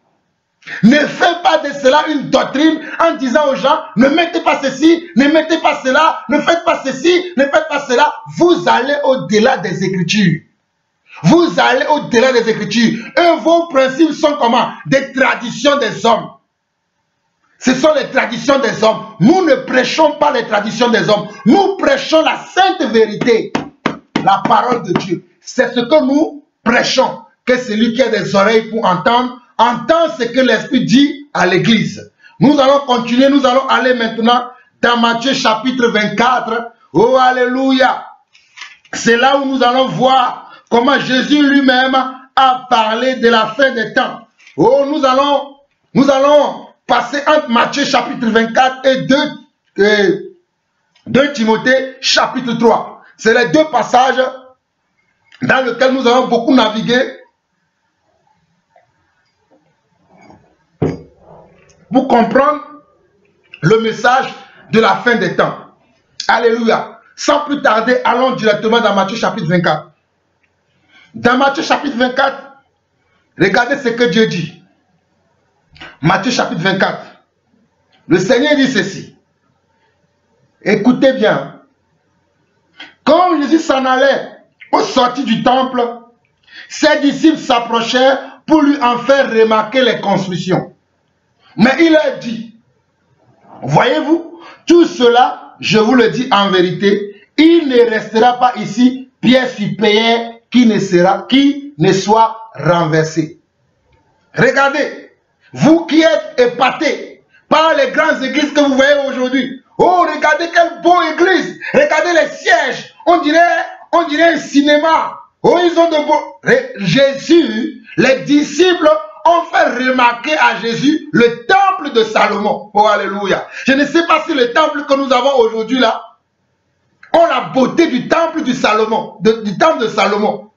Ne fais pas de cela une doctrine en disant aux gens, ne mettez pas ceci, ne mettez pas cela, ne faites pas ceci, ne faites pas cela. Vous allez au-delà des Écritures. Vous allez au-delà des Écritures. Et vos principes sont comment? Des traditions des hommes. Ce sont les traditions des hommes. Nous ne prêchons pas les traditions des hommes. Nous prêchons la sainte vérité. La parole de Dieu. C'est ce que nous prêchons. Que celui qui a des oreilles pour entendre, entend ce que l'Esprit dit à l'Église. Nous allons continuer. Nous allons aller maintenant dans Matthieu chapitre 24. Oh, alléluia. C'est là où nous allons voir comment Jésus lui-même a parlé de la fin des temps. Oh, nous allons passer entre Matthieu chapitre 24 et 2 Timothée chapitre 3. C'est les deux passages dans lesquels nous allons beaucoup naviguer pour comprendre le message de la fin des temps. Alléluia. Sans plus tarder, allons directement dans Matthieu chapitre 24. Dans Matthieu chapitre 24, regardez ce que Dieu dit. Matthieu chapitre 24. Le Seigneur dit ceci. Écoutez bien. Quand Jésus s'en allait au sortir du temple, ses disciples s'approchèrent pour lui en faire remarquer les constructions. Mais il leur dit, voyez-vous, tout cela, je vous le dis en vérité, il ne restera pas ici pierre sur pierre qui ne soit renversé. Regardez, vous qui êtes épatés par les grandes églises que vous voyez aujourd'hui. Oh, regardez quelle beau église. Regardez les sièges. On dirait un cinéma. Oh, ils ont de beaux... Jésus, les disciples ont fait remarquer à Jésus le temple de Salomon. Oh, alléluia. Je ne sais pas si le temple que nous avons aujourd'hui là, ont la beauté du temple du Salomon, du temple de Salomon.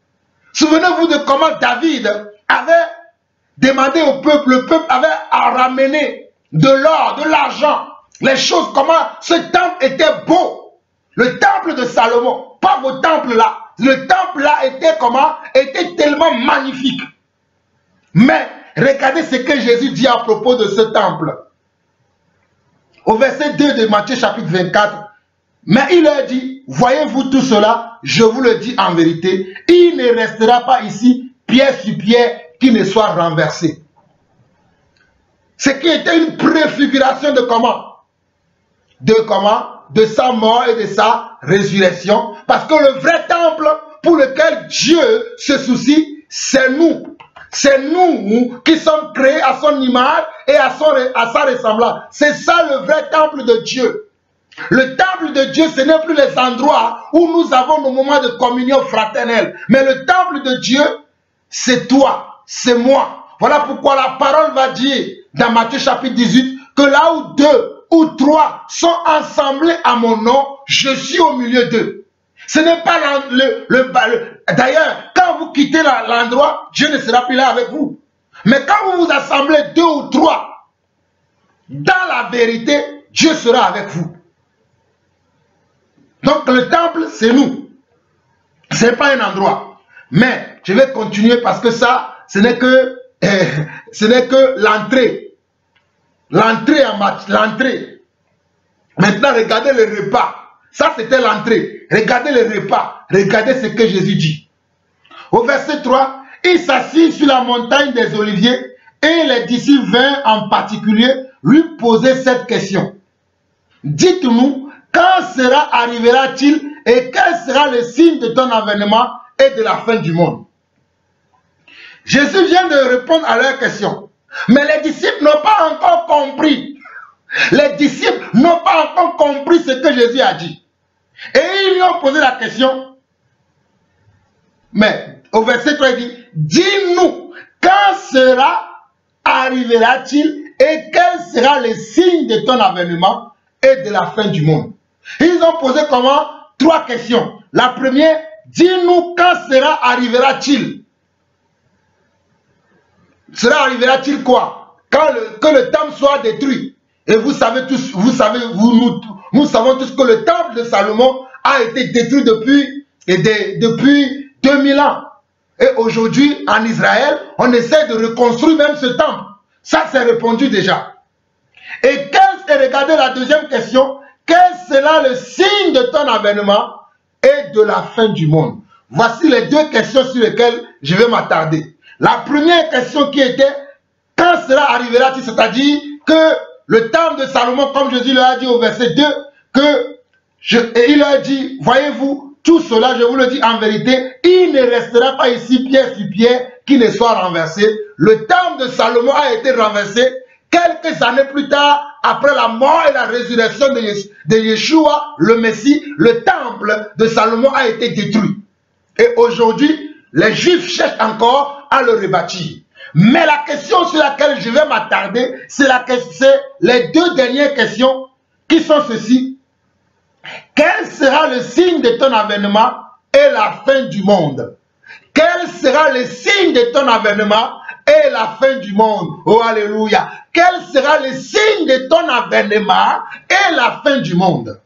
Souvenez-vous de comment David avait demandé au peuple, le peuple avait à ramener de l'or, de l'argent, les choses, comment ce temple était beau. Le temple de Salomon, pas vos temples là. Le temple là était comment? Était tellement magnifique. Mais regardez ce que Jésus dit à propos de ce temple. Au verset 2 de Matthieu chapitre 24. Mais il leur dit, voyez-vous tout cela, je vous le dis en vérité, il ne restera pas ici pierre sur pierre qui ne soit renversé. Ce qui était une préfiguration de comment? De sa mort et de sa résurrection. Parce que le vrai temple pour lequel Dieu se soucie, c'est nous. C'est nous qui sommes créés à son image et à sa ressemblance. C'est ça le vrai temple de Dieu. Le temple de Dieu, ce n'est plus les endroits où nous avons nos moments de communion fraternelle. Mais le temple de Dieu, c'est toi, c'est moi. Voilà pourquoi la parole va dire dans Matthieu chapitre 18 que là où 2 ou 3 sont assemblés à mon nom, je suis au milieu d'eux. Ce n'est pas d'ailleurs, quand vous quittez l'endroit, Dieu ne sera plus là avec vous. Mais quand vous vous assemblez 2 ou 3, dans la vérité, Dieu sera avec vous. Donc le temple, c'est nous. Ce n'est pas un endroit. Mais je vais continuer parce que ça, ce n'est que l'entrée. L'entrée. Maintenant, regardez le repas. Ça, c'était l'entrée. Regardez le repas. Regardez ce que Jésus dit. Au verset 3, il s'assit sur la montagne des Oliviers et les disciples vinrent en particulier lui poser cette question. Dites-nous, quand arrivera-t-il et quel sera le signe de ton avènement et de la fin du monde? Jésus vient de répondre à leur question. Mais les disciples n'ont pas encore compris. Les disciples n'ont pas encore compris ce que Jésus a dit. Et ils lui ont posé la question. Mais au verset 3, il dit, dis-nous, quand arrivera-t-il et quel sera le signe de ton avènement et de la fin du monde? Ils ont posé comment? 3 questions. La première, dis-nous quand arrivera-t-il? Arrivera-t-il quoi? Que le temple soit détruit. Et vous savez tous, nous savons tous que le temple de Salomon a été détruit depuis 2000 ans. Et aujourd'hui, en Israël, on essaie de reconstruire même ce temple. Ça, c'est répondu déjà. Et regardez la deuxième question. Quel sera le signe de ton avènement et de la fin du monde? Voici les 2 questions sur lesquelles je vais m'attarder. La première question qui était, quand arrivera-t-il? C'est-à-dire que le temple de Salomon, comme Jésus leur a dit au verset 2, et il leur a dit, voyez-vous, tout cela, je vous le dis en vérité, il ne restera pas ici pierre sur pierre qui ne soit renversé. Le temple de Salomon a été renversé quelques années plus tard, après la mort et la résurrection de Yeshua, le Messie. Le temple de Salomon a été détruit. Et aujourd'hui, les Juifs cherchent encore à le rebâtir. Mais la question sur laquelle je vais m'attarder, c'est les 2 dernières questions qui sont ceci. Quel sera le signe de ton avènement et la fin du monde? Quel sera le signe de ton avènement et la fin du monde? Oh, alléluia! Quel sera le signe de ton avènement et la fin du monde?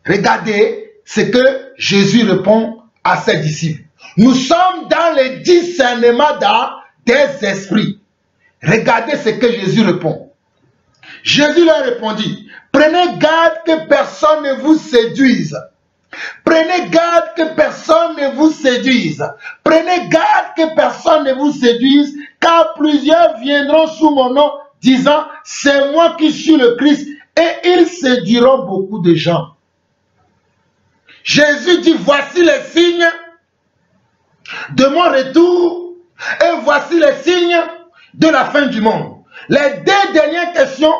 Regardez ce que Jésus répond à ses disciples. Nous sommes dans le discernement des esprits. Regardez ce que Jésus répond. Jésus leur répondit, prenez garde que personne ne vous séduise. Prenez garde que personne ne vous séduise. Prenez garde que personne ne vous séduise, car plusieurs viendront sous mon nom, disant, c'est moi qui suis le Christ, et ils séduiront beaucoup de gens. Jésus dit, voici les signes de mon retour, et voici les signes de la fin du monde. Les 2 dernières questions,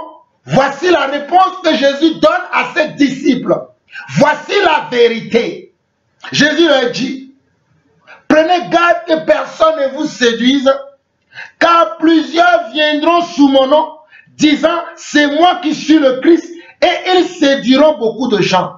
voici la réponse que Jésus donne à ses disciples. Voici la vérité. Jésus leur dit, prenez garde que personne ne vous séduise, car plusieurs viendront sous mon nom, disant, c'est moi qui suis le Christ, et ils séduiront beaucoup de gens.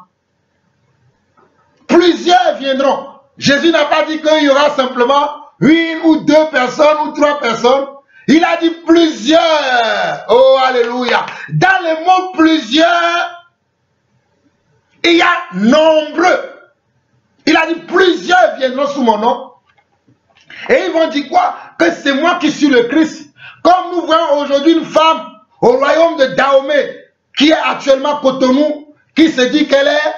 Plusieurs viendront. Jésus n'a pas dit qu'il y aura simplement 1 ou 2 personnes ou 3 personnes. Il a dit plusieurs. Oh, alléluia. Dans le mot plusieurs, il y a nombreux. Il a dit plusieurs viendront sous mon nom. Et ils vont dire quoi? Que c'est moi qui suis le Christ. Comme nous voyons aujourd'hui une femme au royaume de Dahomey qui est actuellement Cotonou, qui se dit qu'elle est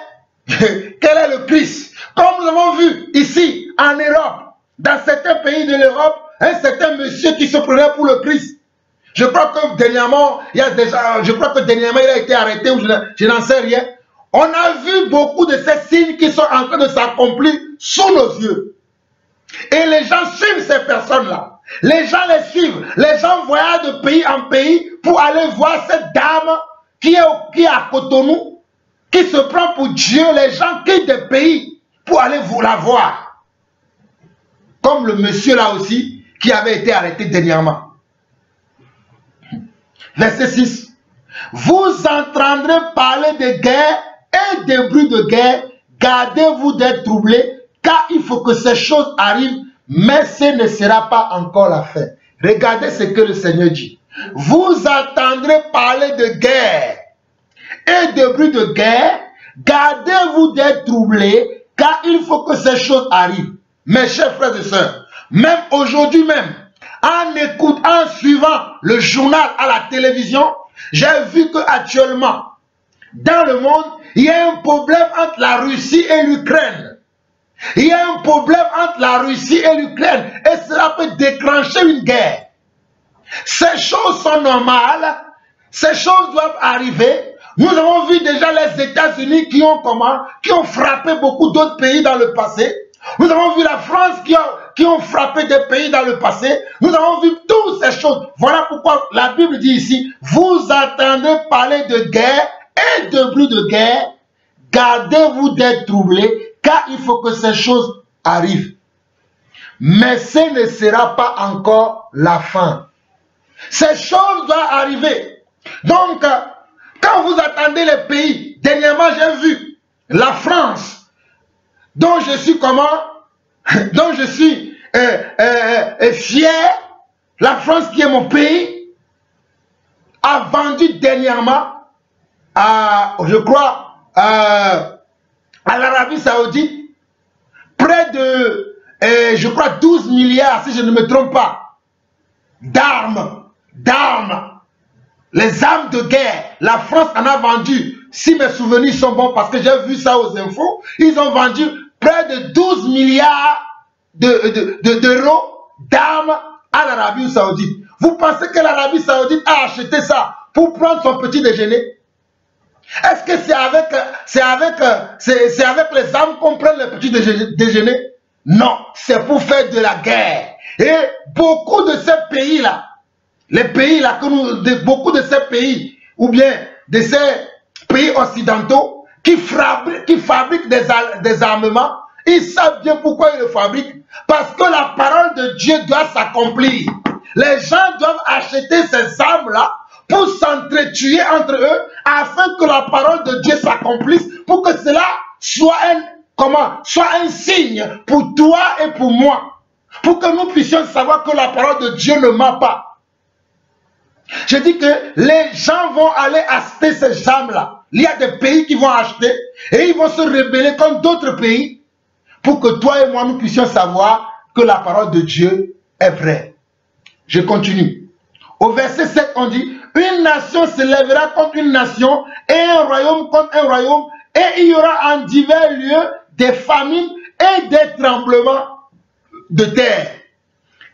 le Christ. Comme nous avons vu ici en Europe, dans certains pays de l'Europe, un certain monsieur qui se prenait pour le Christ. Je crois que dernièrement, il a été arrêté ou je n'en sais rien. On a vu beaucoup de ces signes qui sont en train de s'accomplir sous nos yeux. Et les gens suivent ces personnes-là. Les gens les suivent. Les gens voyagent de pays en pays pour aller voir cette dame qui est à Cotonou, qui se prend pour Dieu. Les gens quittent des pays pour aller vous la voir. Comme le monsieur là aussi, qui avait été arrêté dernièrement. Verset 6. Vous entendrez parler de guerre et des bruits de guerre. Gardez-vous d'être troublés, car il faut que ces choses arrivent, mais ce ne sera pas encore la fin. Regardez ce que le Seigneur dit. Vous entendrez parler de guerre et de bruits de guerre. Gardez-vous d'être troublés, car il faut que ces choses arrivent. Mes chers frères et sœurs, même aujourd'hui même, en suivant le journal à la télévision, j'ai vu qu'actuellement, dans le monde, il y a un problème entre la Russie et l'Ukraine. Il y a un problème entre la Russie et l'Ukraine. Et cela peut déclencher une guerre. Ces choses sont normales. Ces choses doivent arriver. Nous avons vu déjà les États-Unis qui ont frappé beaucoup d'autres pays dans le passé. Nous avons vu la France qui ont frappé des pays dans le passé. Nous avons vu toutes ces choses. Voilà pourquoi la Bible dit ici, vous entendez parler de guerre et de bruit de guerre. Gardez-vous d'être troublés, car il faut que ces choses arrivent. Mais ce ne sera pas encore la fin. Ces choses doivent arriver. Donc, quand vous attendez les pays, dernièrement j'ai vu la France, dont je suis fier, la France qui est mon pays, a vendu dernièrement je crois, à l'Arabie Saoudite, près de, je crois, 12 milliards, si je ne me trompe pas, d'armes. Les armes de guerre. La France en a vendu, si mes souvenirs sont bons, parce que j'ai vu ça aux infos, ils ont vendu près de 12 milliards d'euros d'armes à l'Arabie Saoudite. Vous pensez que l'Arabie Saoudite a acheté ça pour prendre son petit déjeuner? Est-ce que c'est avec les armes qu'on prend le petit déjeuner? Non, c'est pour faire de la guerre. Et beaucoup de ces pays-là, beaucoup de ces pays, ou bien de ces pays occidentaux qui fabriquent des armements, ils savent bien pourquoi ils le fabriquent. Parce que la parole de Dieu doit s'accomplir. Les gens doivent acheter ces armes-là pour s'entretuer entre eux, afin que la parole de Dieu s'accomplisse, pour que cela soit un signe pour toi et pour moi, pour que nous puissions savoir que la parole de Dieu ne ment pas. Je dis que les gens vont aller acheter ces armes-là. Il y a des pays qui vont acheter et ils vont se rebeller contre d'autres pays, pour que toi et moi nous puissions savoir que la parole de Dieu est vraie. Je continue. Au verset 7, on dit: une nation se lèvera contre une nation et un royaume contre un royaume, et il y aura en divers lieux des famines et des tremblements de terre.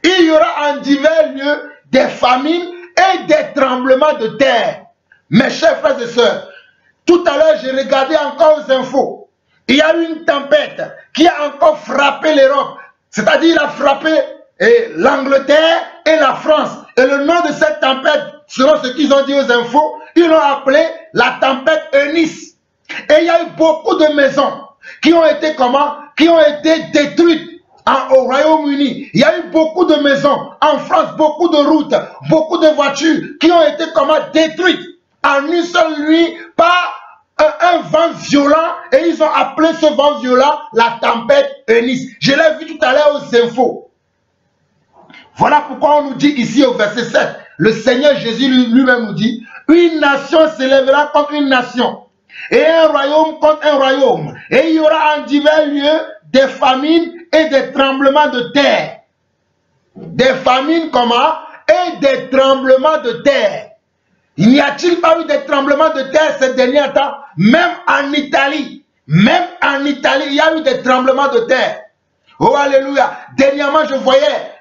Il y aura en divers lieux des famines et des tremblements de terre. Mes chers frères et sœurs, tout à l'heure, j'ai regardé encore aux infos. Il y a eu une tempête qui a encore frappé l'Europe. C'est-à-dire, il a frappé l'Angleterre et la France. Et le nom de cette tempête, selon ce qu'ils ont dit aux infos, ils l'ont appelé la tempête Eunice. Et il y a eu beaucoup de maisons qui ont été détruites au Royaume-Uni. Il y a eu beaucoup de maisons en France, beaucoup de routes, beaucoup de voitures qui ont été détruites en une seule nuit par un vent violent, et ils ont appelé ce vent violent la tempête Eunice. Je l'ai vu tout à l'heure aux infos. Voilà pourquoi on nous dit ici au verset 7, le Seigneur Jésus lui-même nous dit: une nation s'élèvera contre une nation, et un royaume contre un royaume, et il y aura en divers lieux des famines et des tremblements de terre. Des famines et des tremblements de terre. Il n'y a-t-il pas eu des tremblements de terre ces derniers temps? Même en Italie, il y a eu des tremblements de terre. Oh alléluia. Dernièrement,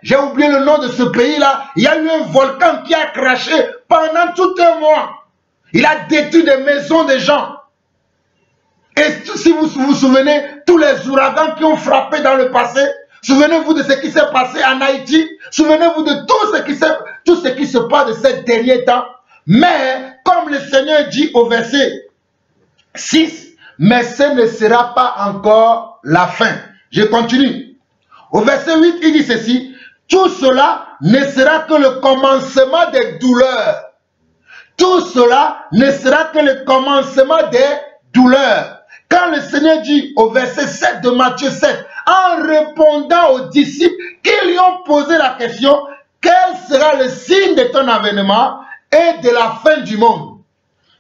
j'ai oublié le nom de ce pays-là. Il y a eu un volcan qui a craché pendant tout un mois. Il a détruit des maisons des gens. Et si vous vous souvenez, tous les ouragans qui ont frappé dans le passé, souvenez-vous de ce qui s'est passé en Haïti, souvenez-vous de tout ce qui se passe de ces derniers temps. Mais, comme le Seigneur dit au verset 6, mais ce ne sera pas encore la fin. Je continue. Au verset 8, il dit ceci: tout cela ne sera que le commencement des douleurs. Tout cela ne sera que le commencement des douleurs. Quand le Seigneur dit au verset 7 de Matthieu 7, en répondant aux disciples qui lui ont posé la question: quel sera le signe de ton avènement et de la fin du monde?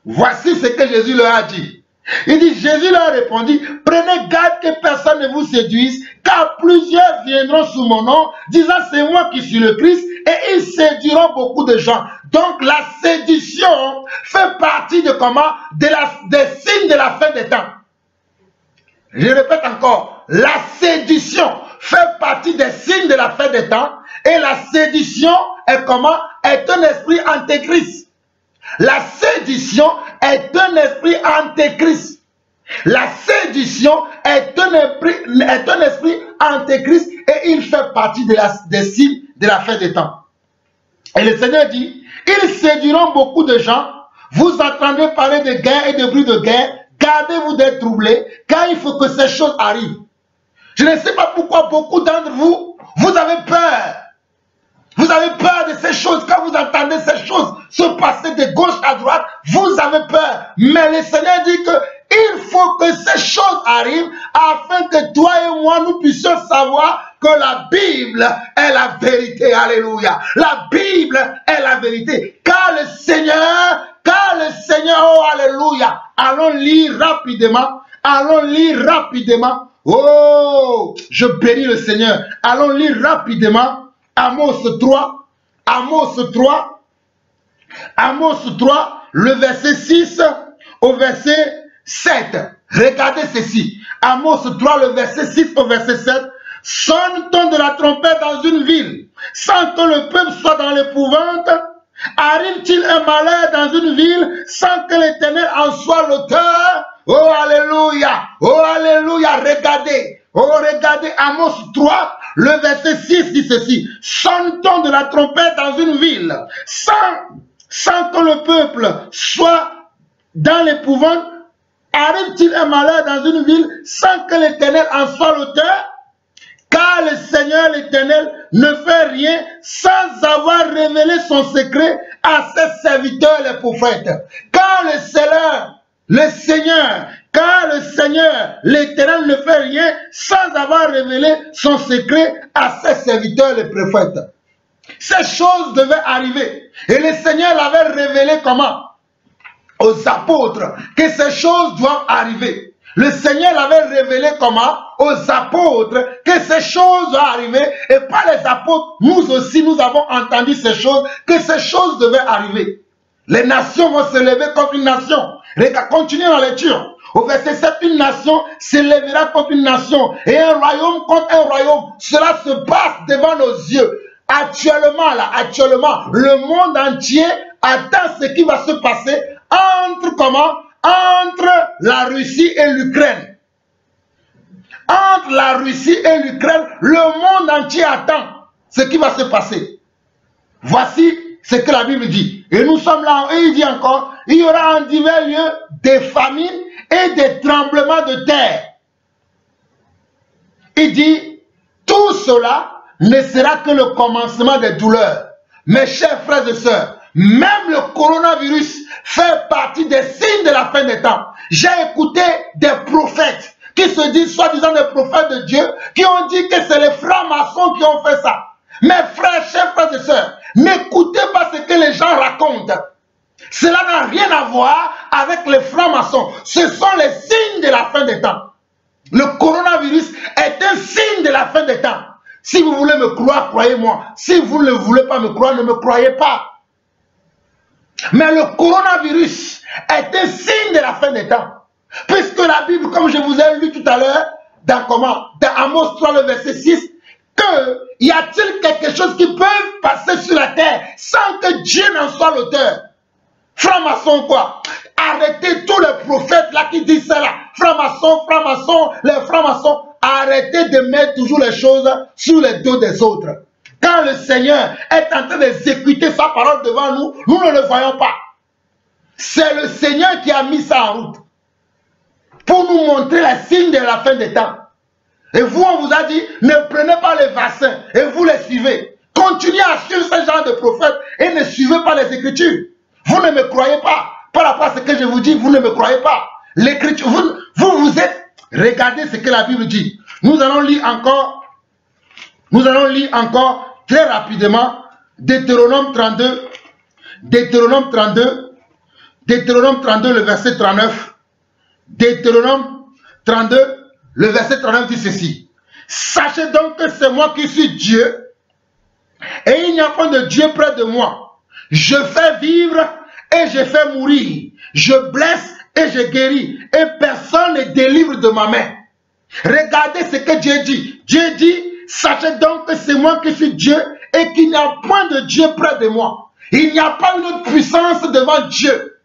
Voici ce que Jésus leur a dit. Il dit, Jésus leur a répondu: prenez garde que personne ne vous séduise, car plusieurs viendront sous mon nom, disant c'est moi qui suis le Christ, et ils séduiront beaucoup de gens. Donc la séduction fait partie de des signes de la fin des temps. Je répète encore, la séduction fait partie des signes de la fin des temps, Et la sédition est comment? Est un esprit antéchrist. La sédition est un esprit antéchrist. La sédition est un esprit antéchrist et il fait partie des signes de la fin des temps. Et le Seigneur dit, ils séduiront beaucoup de gens, vous entendrez parler de guerre et de bruit de guerre, gardez-vous d'être troublés, car il faut que ces choses arrivent. Je ne sais pas pourquoi beaucoup d'entre vous, vous avez peur. Vous avez peur de ces choses. Quand vous entendez ces choses se passer de gauche à droite, vous avez peur. Mais le Seigneur dit que il faut que ces choses arrivent afin que toi et moi nous puissions savoir que la Bible est la vérité. Alléluia. La Bible est la vérité. Car le Seigneur, oh alléluia. Allons lire rapidement. Allons lire rapidement. Oh, je bénis le Seigneur. Allons lire rapidement. Amos 3, Amos 3, Amos 3, le verset 6 au verset 7. Regardez ceci. Amos 3, le verset 6 au verset 7. Sonne-t-on de la trompette dans une ville, sans que le peuple soit dans l'épouvante? Arrive-t-il un malheur dans une ville, sans que l'Éternel en soit l'auteur? Oh, alléluia! Oh, alléluia! Regardez! Oh, regardez Amos 3, le verset 6 dit ceci. Sonne-t-on de la trompette dans une ville, sans que le peuple soit dans l'épouvante? Arrive-t-il un malheur dans une ville, sans que l'Éternel en soit l'auteur? Car le Seigneur l'Éternel ne fait rien sans avoir révélé son secret à ses serviteurs les prophètes. Car le Seigneur l'Éternel ne fait rien sans avoir révélé son secret à ses serviteurs les prophètes. Ces choses devaient arriver. Et le Seigneur l'avait révélé comment? Aux apôtres, que ces choses doivent arriver. Le Seigneur l'avait révélé comment? Aux apôtres, que ces choses doivent arriver. Et par les apôtres, nous aussi, nous avons entendu ces choses, que ces choses devaient arriver. Les nations vont se lever contre une nation. Continuez la lecture. Au verset 7, une nation se lèvera contre une nation et un royaume contre un royaume. Cela se passe devant nos yeux. Actuellement, le monde entier attend ce qui va se passer entre comment? Entre la Russie et l'Ukraine. Entre la Russie et l'Ukraine, le monde entier attend ce qui va se passer. Voici ce que la Bible dit. Et nous sommes là, et il dit encore, il y aura en divers lieux des famines et des tremblements de terre. Il dit, tout cela ne sera que le commencement des douleurs. Mes chers frères et sœurs, même le coronavirus fait partie des signes de la fin des temps. J'ai écouté des prophètes qui se disent soi-disant des prophètes de Dieu, qui ont dit que c'est les francs-maçons qui ont fait ça. Mes frères, chers frères et sœurs, n'écoutez pas ce que les gens racontent. Cela n'a rien à voir avec les francs-maçons. Ce sont les signes de la fin des temps. Le coronavirus est un signe de la fin des temps. Si vous voulez me croire, croyez-moi. Si vous ne voulez pas me croire, ne me croyez pas. Mais le coronavirus est un signe de la fin des temps. Puisque la Bible, comme je vous ai lu tout à l'heure, dans Amos 3, le verset 6, que y a-t-il quelque chose qui peut passer sur la terre sans que Dieu n'en soit l'auteur? Franc-maçon quoi? Arrêtez tous les prophètes là qui disent ça là. Franc-maçon, les francs-maçons. Arrêtez de mettre toujours les choses sur les dos des autres. Quand le Seigneur est en train d'exécuter sa parole devant nous, nous ne le voyons pas. C'est le Seigneur qui a mis ça en route pour nous montrer les signes de la fin des temps. Et vous, on vous a dit, ne prenez pas les vaccins et vous les suivez. Continuez à suivre ce genre de prophètes et ne suivez pas les Écritures. Vous ne me croyez pas. Par rapport à ce que je vous dis, vous ne me croyez pas. L'Écriture, vous êtes... Regardez ce que la Bible dit. Nous allons lire encore très rapidement Deutéronome 32, Deutéronome 32, le verset 39. Deutéronome 32, le verset 39 dit ceci. Sachez donc que c'est moi qui suis Dieu, et il n'y a pas de Dieu près de moi. Je fais vivre et je fais mourir. Je blesse et je guéris, et personne ne délivre de ma main. Regardez ce que Dieu dit. Dieu dit, sachez donc que c'est moi qui suis Dieu, et qu'il n'y a point de Dieu près de moi. Il n'y a pas une autre puissance devant Dieu.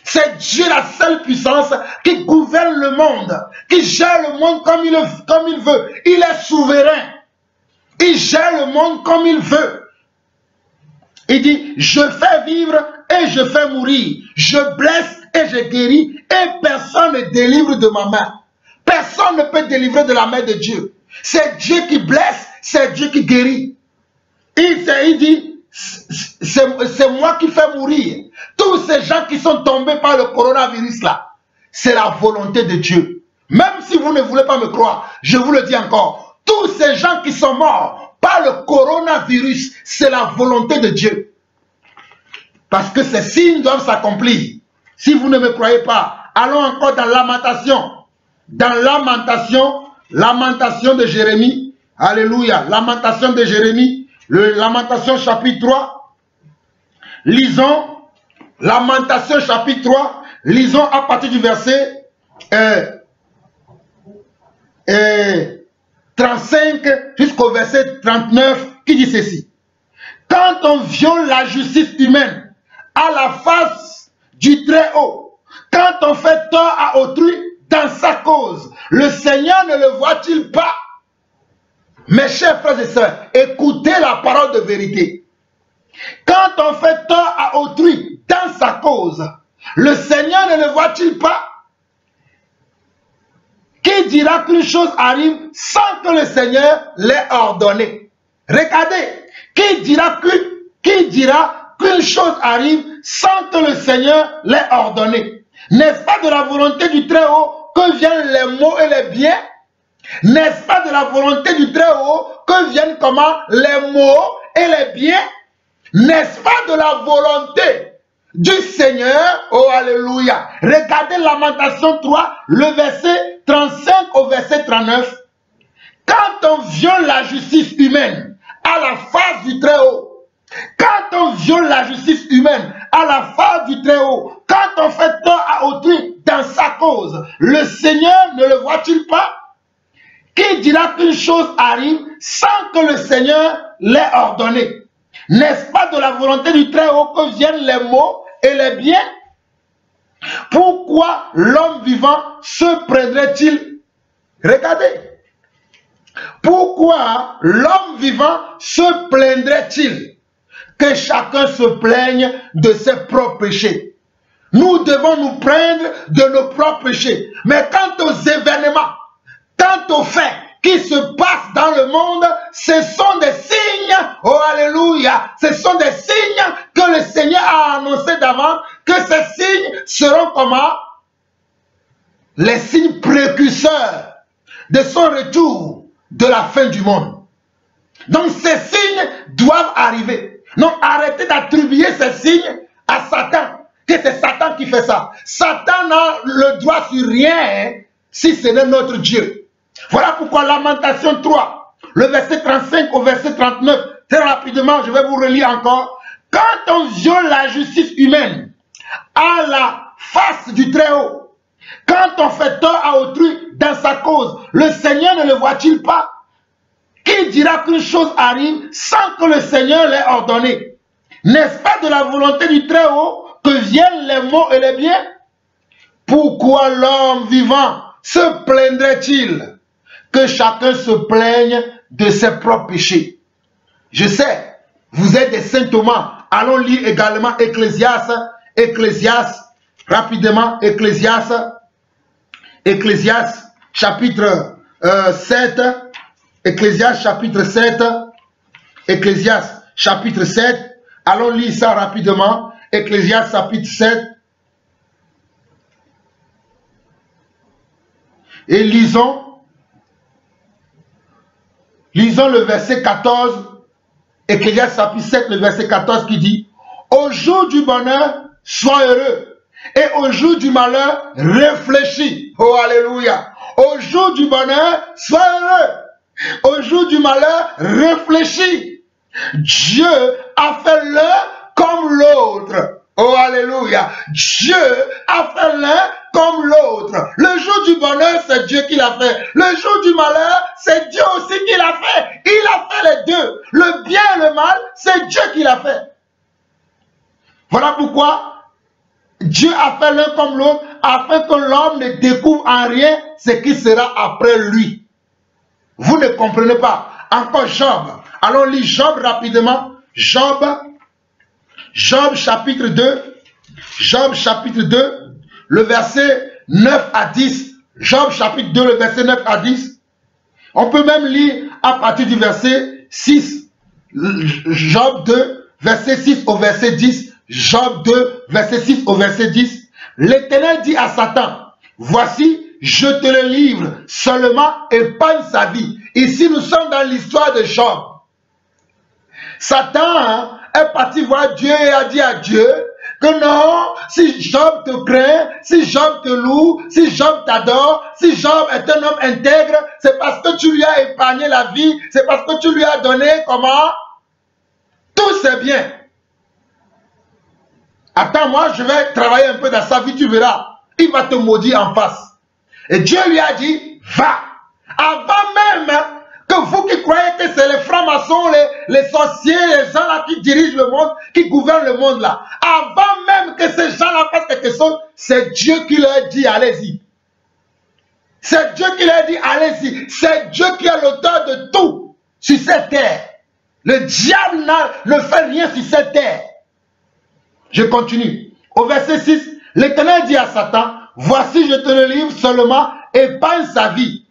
C'est Dieu la seule puissance qui gouverne le monde, qui gère le monde comme il veut. Il est souverain. Il gère le monde comme il veut. Il dit, je fais vivre et je fais mourir. Je blesse et je guéris et personne ne délivre de ma main. Personne ne peut délivrer de la main de Dieu. C'est Dieu qui blesse, c'est Dieu qui guérit. Il dit, c'est moi qui fais mourir. Tous ces gens qui sont tombés par le coronavirus là, c'est la volonté de Dieu. Même si vous ne voulez pas me croire, je vous le dis encore. Tous ces gens qui sont morts par le coronavirus, c'est la volonté de Dieu. Parce que ces signes doivent s'accomplir. Si vous ne me croyez pas, allons encore dans Lamentation. Dans Lamentation de Jérémie. Alléluia. Lamentation de Jérémie. Lamentation chapitre 3. Lisons Lamentation chapitre 3. Lisons à partir du verset 35 jusqu'au verset 39 qui dit ceci. Quand on viole la justice humaine à la face du Très-Haut, quand on fait tort à autrui dans sa cause, le Seigneur ne le voit-il pas? Mes chers frères et sœurs, écoutez la parole de vérité. Quand on fait tort à autrui dans sa cause, le Seigneur ne le voit-il pas? Qui dira qu'une chose arrive sans que le Seigneur l'ait ordonné? Regardez, qui dira qu'une chose arrive sans que le Seigneur l'ait ordonné? N'est-ce pas de la volonté du Très-Haut que viennent les maux et les biens? N'est-ce pas de la volonté du Très-Haut que viennent comment? Les maux et les biens? N'est-ce pas de la volonté du Seigneur? Oh alléluia. Regardez Lamentation 3, le verset 35 au verset 39. Quand on viole la justice humaine à la face du Très-Haut, quand on viole la justice humaine à la face du Très-Haut, quand on fait tort à autrui dans sa cause, le Seigneur ne le voit-il pas? Qui dira qu'une chose arrive sans que le Seigneur l'ait ordonné? N'est-ce pas de la volonté du Très-Haut que viennent les maux et les biens? Pourquoi l'homme vivant se plaindrait-il? Regardez. Pourquoi l'homme vivant se plaindrait-il? Que chacun se plaigne de ses propres péchés. Nous devons nous plaindre de nos propres péchés. Mais quant aux événements, quant aux faits qui se passent dans le monde, ce sont des signes, oh alléluia, ce sont des signes que le Seigneur a annoncé d'avant, que ces signes seront comment? Les signes précurseurs de son retour de la fin du monde. Donc ces signes doivent arriver. Donc arrêtez d'attribuer ces signes à Satan, que c'est Satan qui fait ça. Satan n'a le droit sur rien si ce n'est notre Dieu. Voilà pourquoi Lamentation 3, le verset 35 au verset 39, très rapidement, je vais vous relire encore. Quand on viole la justice humaine à la face du Très-Haut, quand on fait tort à autrui dans sa cause, le Seigneur ne le voit-il pas? Qui dira qu'une chose arrive sans que le Seigneur l'ait ordonné? N'est-ce pas de la volonté du Très-Haut que viennent les maux et les biens? Pourquoi l'homme vivant se plaindrait-il? Que chacun se plaigne de ses propres péchés. Je sais, vous êtes des saint Thomas. Allons lire également Ecclésiaste, rapidement, Ecclésiaste chapitre 7, Ecclésiaste chapitre 7, Ecclésiaste chapitre 7, allons lire ça rapidement, Ecclésiaste chapitre 7, et lisons le verset 14, Ecclésiaste chapitre 7, le verset 14 qui dit, au jour du bonheur, sois heureux, et au jour du malheur, réfléchis. Oh, alléluia. Au jour du bonheur, sois heureux. Au jour du malheur, réfléchis. Dieu a fait l'un comme l'autre. Oh, alléluia. Dieu a fait l'un comme l'autre. Le jour du bonheur, c'est Dieu qui l'a fait. Le jour du malheur, c'est Dieu aussi qui l'a fait. Il a fait les deux. Le bien et le mal, pourquoi Dieu a fait l'un comme l'autre, afin que l'homme ne découvre en rien ce qui sera après lui. Vous ne comprenez pas. Encore Job. Allons lire Job rapidement. Job chapitre 2. Job chapitre 2, le verset 9 à 10. Job chapitre 2, le verset 9 à 10. On peut même lire à partir du verset 6. Job 2, verset 6 au verset 10. Job 2, verset 6 au verset 10. L'Éternel dit à Satan, voici, je te le livre, seulement épargne sa vie. Ici, nous sommes dans l'histoire de Job. Satan est parti voir Dieu et a dit à Dieu que non, si Job te craint, si Job te loue, si Job t'adore, si Job est un homme intègre, c'est parce que tu lui as épargné la vie, c'est parce que tu lui as donné comment? Tous ses biens. Attends, moi je vais travailler un peu dans sa vie, tu verras. Il va te maudire en face. Et Dieu lui a dit, va. Avant même que vous qui croyez que c'est les francs-maçons, les sorciers, les gens là qui dirigent le monde, qui gouvernent le monde là. Avant même que ces gens-là fassent quelque chose, c'est Dieu qui leur dit, allez-y. C'est Dieu qui leur dit, allez-y. C'est Dieu qui est l'auteur de tout sur cette terre. Le diable ne fait rien sur cette terre. Je continue. Au verset 6, l'Éternel dit à Satan, voici je te le livre seulement, épargne sa vie.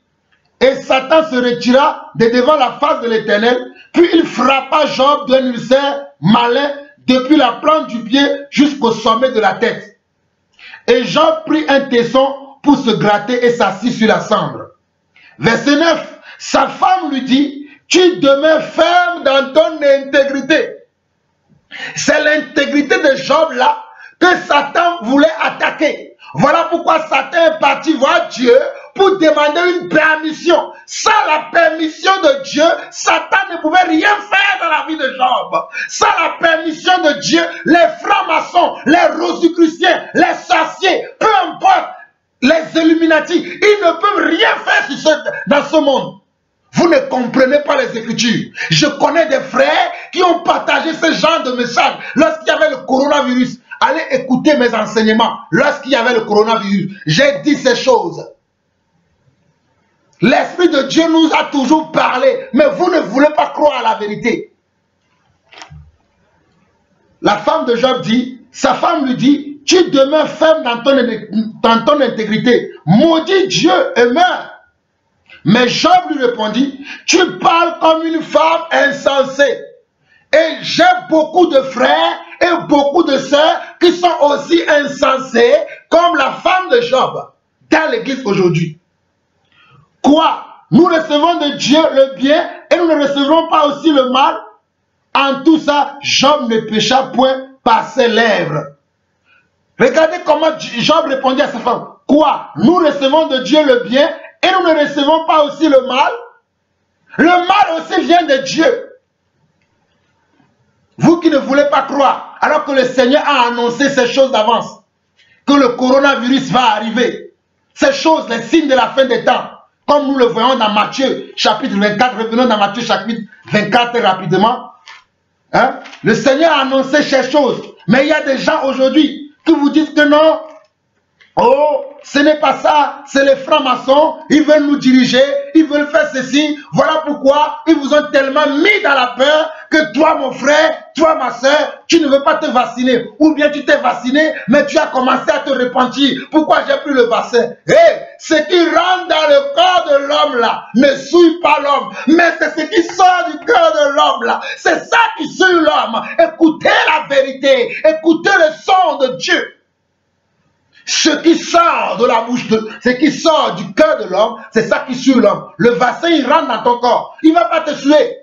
Et Satan se retira de devant la face de l'Éternel, puis il frappa Job d'un ulcère malin depuis la plante du pied jusqu'au sommet de la tête. Et Job prit un tesson pour se gratter et s'assit sur la cendre. Verset 9, sa femme lui dit, tu demeures ferme dans ton intégrité. C'est l'intégrité de Job là que Satan voulait attaquer. Voilà pourquoi Satan est parti voir Dieu pour demander une permission. Sans la permission de Dieu, Satan ne pouvait rien faire dans la vie de Job. Sans la permission de Dieu, les francs-maçons, les rosicruciens, les sorciers, peu importe, les Illuminati, ils ne peuvent rien faire dans ce monde. Vous ne comprenez pas les Écritures. Je connais des frères qui ont partagé ce genre de message lorsqu'il y avait le coronavirus. Allez écouter mes enseignements. Lorsqu'il y avait le coronavirus, j'ai dit ces choses. L'Esprit de Dieu nous a toujours parlé, mais vous ne voulez pas croire à la vérité. La femme de Job dit, sa femme lui dit, tu demeures ferme dans ton intégrité. Maudit Dieu et meurs. Mais Job lui répondit, tu parles comme une femme insensée. Et j'ai beaucoup de frères et beaucoup de sœurs qui sont aussi insensés comme la femme de Job dans l'église aujourd'hui. Quoi? Nous recevons de Dieu le bien et nous ne recevrons pas aussi le mal? En tout ça, Job ne pécha point par ses lèvres. Regardez comment Job répondit à sa femme. Quoi? Nous recevons de Dieu le bien et nous ne recevons pas aussi le mal? Le mal aussi vient de Dieu. Vous qui ne voulez pas croire, alors que le Seigneur a annoncé ces choses d'avance, que le coronavirus va arriver. Ces choses, les signes de la fin des temps, comme nous le voyons dans Matthieu chapitre 24, revenons dans Matthieu chapitre 24 rapidement. Hein? Le Seigneur a annoncé ces choses, mais il y a des gens aujourd'hui qui vous disent que non. Oh, ce n'est pas ça, c'est les francs-maçons, ils veulent nous diriger, ils veulent faire ceci. Voilà pourquoi ils vous ont tellement mis dans la peur que toi, mon frère, toi, ma soeur, tu ne veux pas te vacciner. Ou bien tu t'es vacciné, mais tu as commencé à te repentir. Pourquoi j'ai pris le vaccin? Ce qui rentre dans le corps de l'homme là ne souille pas l'homme, mais c'est ce qui sort du cœur de l'homme là. C'est ça qui souille l'homme. Écoutez la vérité, écoutez le son de Dieu. Ce qui sort de la bouche, ce qui sort du cœur de l'homme, c'est ça qui suit l'homme. Le vaccin, il rentre dans ton corps. Il ne va pas te tuer.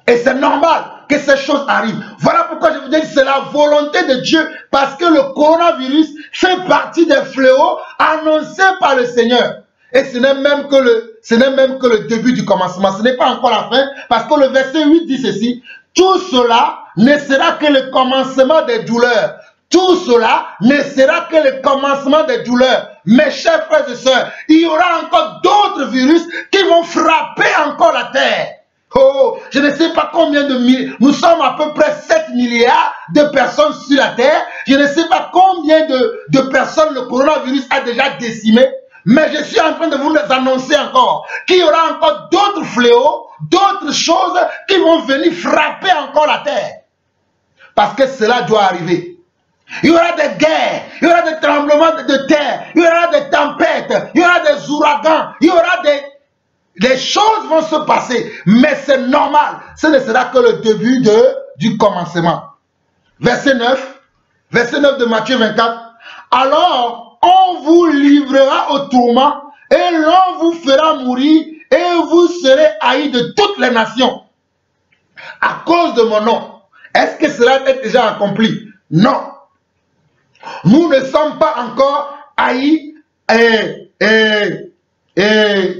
Et c'est normal que ces choses arrivent. Voilà pourquoi je vous dis que c'est la volonté de Dieu. Parce que le coronavirus fait partie des fléaux annoncés par le Seigneur. Et ce n'est même que le début du commencement. Ce n'est pas encore la fin. Parce que le verset 8 dit ceci. Tout cela ne sera que le commencement des douleurs. Tout cela ne sera que le commencement des douleurs. Mes chers frères et sœurs, il y aura encore d'autres virus qui vont frapper encore la terre. Oh, je ne sais pas combien de milliers. Nous sommes à peu près 7 milliards de personnes sur la terre. Je ne sais pas combien de personnes le coronavirus a déjà décimé. Mais je suis en train de vous annoncer encore qu'il y aura encore d'autres fléaux, d'autres choses qui vont venir frapper encore la terre. Parce que cela doit arriver. Il y aura des guerres, il y aura des tremblements de terre, il y aura des tempêtes, il y aura des ouragans, il y aura des choses vont se passer. Mais c'est normal. Ce ne sera que le début du commencement. Verset 9 de Matthieu 24. Alors, on vous livrera au tourment et l'on vous fera mourir et vous serez haïs de toutes les nations à cause de mon nom. Est-ce que cela est déjà accompli? Non. Nous ne sommes pas encore haïs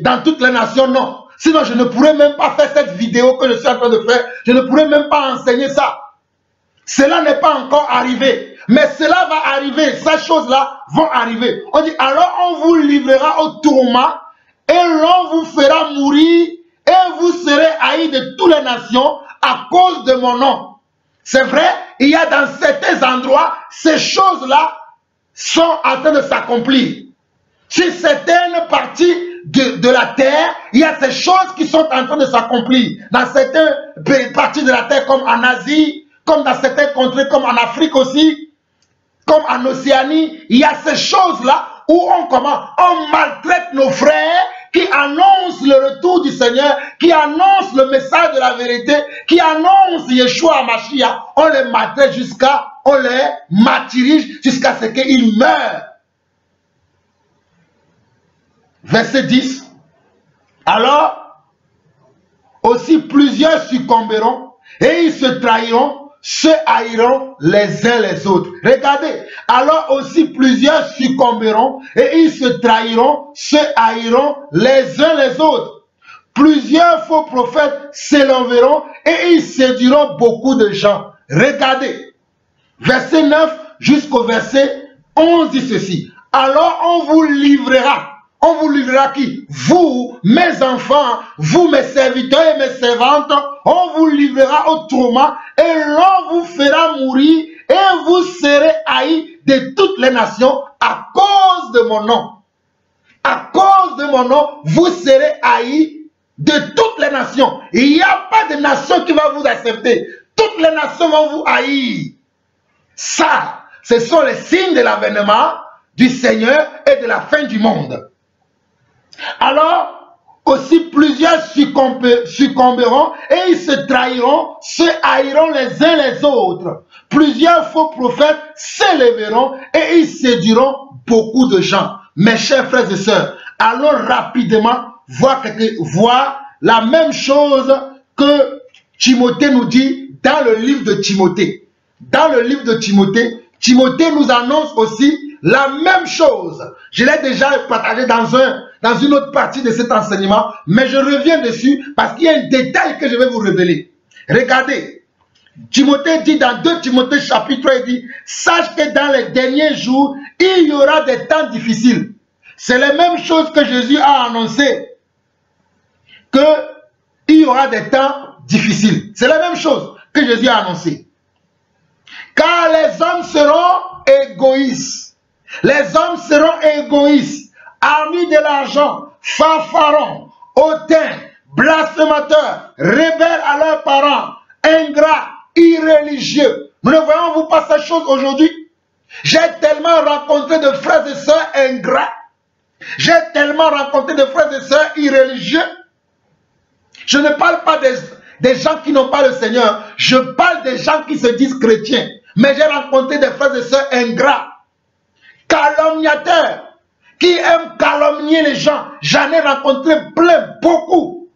dans toutes les nations, non. Sinon, je ne pourrais même pas faire cette vidéo que je suis en train de faire. Je ne pourrais même pas enseigner ça. Cela n'est pas encore arrivé. Mais cela va arriver. Ces choses-là vont arriver. On dit, alors on vous livrera au tourment et l'on vous fera mourir et vous serez haïs de toutes les nations à cause de mon nom. C'est vrai, il y a dans certains endroits, ces choses-là sont en train de s'accomplir. Sur certaines parties de la terre, il y a ces choses qui sont en train de s'accomplir. Dans certaines parties de la terre, comme en Asie, comme dans certaines contrées, comme en Afrique aussi, comme en Océanie, il y a ces choses-là où on maltraite nos frères qui annoncent le retour du Seigneur, qui annoncent le message de la vérité, qui annoncent Yeshua HaMashiach. On les maltraite on les martyrise jusqu'à ce qu'ils meurent. Verset 10. Alors, aussi plusieurs succomberont et ils se trahiront, se haïront les uns les autres. Regardez, alors aussi plusieurs succomberont et ils se trahiront, se haïront les uns les autres. Plusieurs faux prophètes s'élèveront et ils séduiront beaucoup de gens. Regardez, verset 9 jusqu'au verset 11 dit ceci. Alors on vous livrera. On vous livrera qui? Vous, mes enfants, vous, mes serviteurs et mes servantes, on vous livrera au tourment et l'on vous fera mourir et vous serez haïs de toutes les nations à cause de mon nom. À cause de mon nom, vous serez haïs de toutes les nations. Il n'y a pas de nation qui va vous accepter. Toutes les nations vont vous haïr. Ça, ce sont les signes de l'avènement du Seigneur et de la fin du monde. Alors, aussi plusieurs succomberont et ils se trahiront, se haïront les uns les autres. Plusieurs faux prophètes s'élèveront et ils séduiront beaucoup de gens. Mes chers frères et sœurs, allons rapidement voir la même chose que Timothée nous dit dans le livre de Timothée. Dans le livre de Timothée, Timothée nous annonce aussi la même chose. Je l'ai déjà partagé dans une autre partie de cet enseignement, mais je reviens dessus parce qu'il y a un détail que je vais vous révéler. Regardez, Timothée dit dans 2 Timothée chapitre 3, il dit, sache que dans les derniers jours, il y aura des temps difficiles. C'est la même chose que Jésus a annoncé, qu'il y aura des temps difficiles. C'est la même chose que Jésus a annoncé. Car les hommes seront égoïstes. Les hommes seront égoïstes, amis de l'argent, fanfarons, hautains, blasphémateurs, rebelles à leurs parents, ingrats, irréligieux. Nous ne voyons-vous pas ces choses aujourd'hui? J'ai tellement rencontré de frères et sœurs ingrats. J'ai tellement rencontré de frères et sœurs irréligieux. Je ne parle pas des gens qui n'ont pas le Seigneur. Je parle des gens qui se disent chrétiens. Mais j'ai rencontré des frères et sœurs ingrats, calomniateurs, qui aiment calomnier les gens. J'en ai rencontré plein, beaucoup.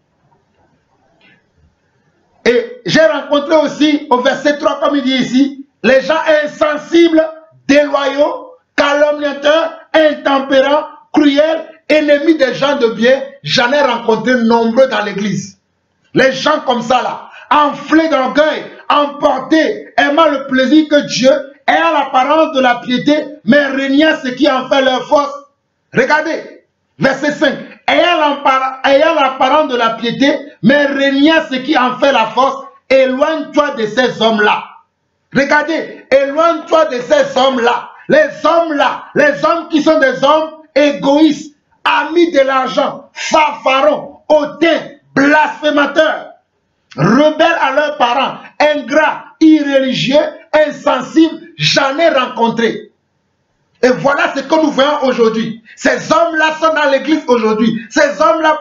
Et j'ai rencontré aussi, au verset 3, comme il dit ici, les gens insensibles, déloyaux, calomniateurs, intempérants, cruels, ennemis des gens de bien. J'en ai rencontré nombreux dans l'église. Les gens comme ça là, enflés d'orgueil, emportés, aimant le plaisir que Dieu, ayant l'apparence de la piété, mais régnant ce qui en fait leur force. Regardez, verset 5. Ayant l'apparence de la piété, mais reniant ce qui en fait la force, éloigne-toi de ces hommes-là. Regardez, éloigne-toi de ces hommes-là. Les hommes-là, les hommes qui sont des hommes égoïstes, amis de l'argent, fanfarons, hautains, blasphémateurs, rebelles à leurs parents, ingrats, irréligieux, insensibles, j'en ai rencontré. Et voilà ce que nous voyons aujourd'hui. Ces hommes-là sont dans l'église aujourd'hui. Ces hommes-là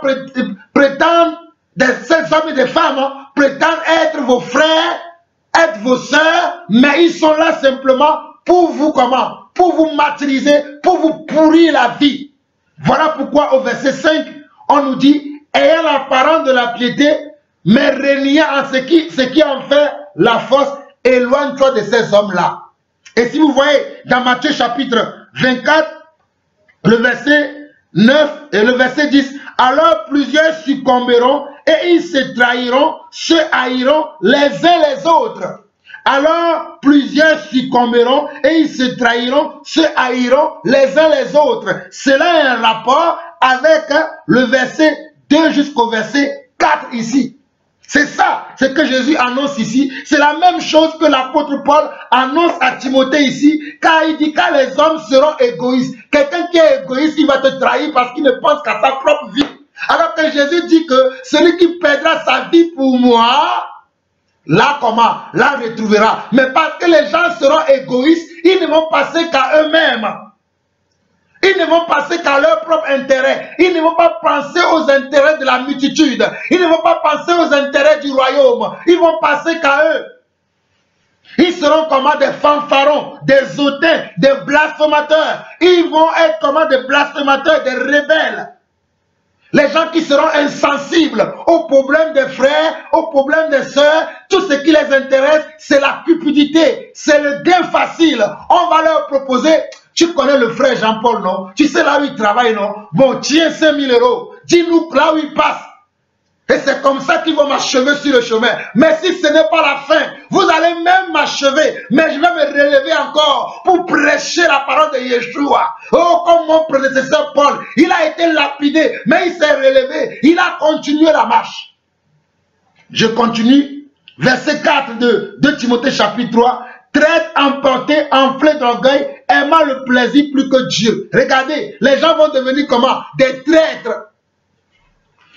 prétendent, ces hommes et des femmes, prétendent être vos frères, être vos sœurs, mais ils sont là simplement pour vous comment? Pour vous martyriser, pour vous pourrir la vie. Voilà pourquoi au verset 5, on nous dit, ayant l'apparence de la piété, mais reniant en ce qui en fait la force, éloigne-toi de ces hommes-là. Et si vous voyez dans Matthieu chapitre 24, le verset 9 et le verset 10, alors plusieurs succomberont et ils se trahiront, se haïront les uns les autres. Alors plusieurs succomberont et ils se trahiront, se haïront les uns les autres. Cela a un rapport avec le verset 2 jusqu'au verset 4 ici. C'est ça, ce que Jésus annonce ici. C'est la même chose que l'apôtre Paul annonce à Timothée ici, car il dit que les hommes seront égoïstes. Quelqu'un qui est égoïste, il va te trahir parce qu'il ne pense qu'à sa propre vie. Alors que Jésus dit que celui qui perdra sa vie pour moi, là comment? Là retrouvera. Mais parce que les gens seront égoïstes, ils ne vont penser qu'à eux-mêmes. Ils ne vont penser qu'à leur propre intérêt. Ils ne vont pas penser aux intérêts de la multitude. Ils ne vont pas penser aux intérêts du royaume. Ils vont penser qu'à eux. Ils seront comme des fanfarons, des hautains, des blasphémateurs. Ils vont être comme des blasphémateurs, des rebelles. Les gens qui seront insensibles aux problèmes des frères, aux problèmes des sœurs, tout ce qui les intéresse, c'est la cupidité, c'est le gain facile. On va leur proposer, tu connais le frère Jean-Paul, non? Tu sais là où il travaille, non? Bon, tiens 5 000 €, dis-nous là où il passe. Et c'est comme ça qu'ils vont m'achever sur le chemin. Mais si ce n'est pas la fin, vous allez même m'achever. Mais je vais me relever encore pour prêcher la parole de Yeshua. Oh, comme mon prédécesseur Paul, il a été lapidé, mais il s'est relevé. Il a continué la marche. Je continue. Verset 4 de 2 Timothée chapitre 3. Traite, emporté, enflé d'orgueil, aimant le plaisir plus que Dieu. Regardez, les gens vont devenir comment? Des traîtres.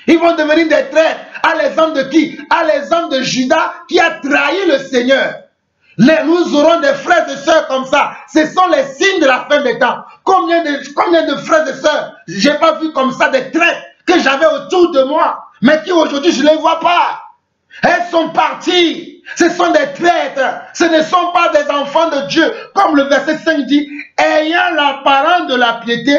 Ils vont devenir des traîtres. À l'exemple de qui? À l'exemple de Judas qui a trahi le Seigneur. Nous aurons des frères et sœurs comme ça. Ce sont les signes de la fin des temps. Combien de frères et sœurs j'ai pas vu comme ça, des traîtres que j'avais autour de moi, mais qui aujourd'hui je ne les vois pas. Elles sont parties. Ce sont des traîtres. Ce ne sont pas des enfants de Dieu. Comme le verset 5 dit, ayant l'apparence de la piété,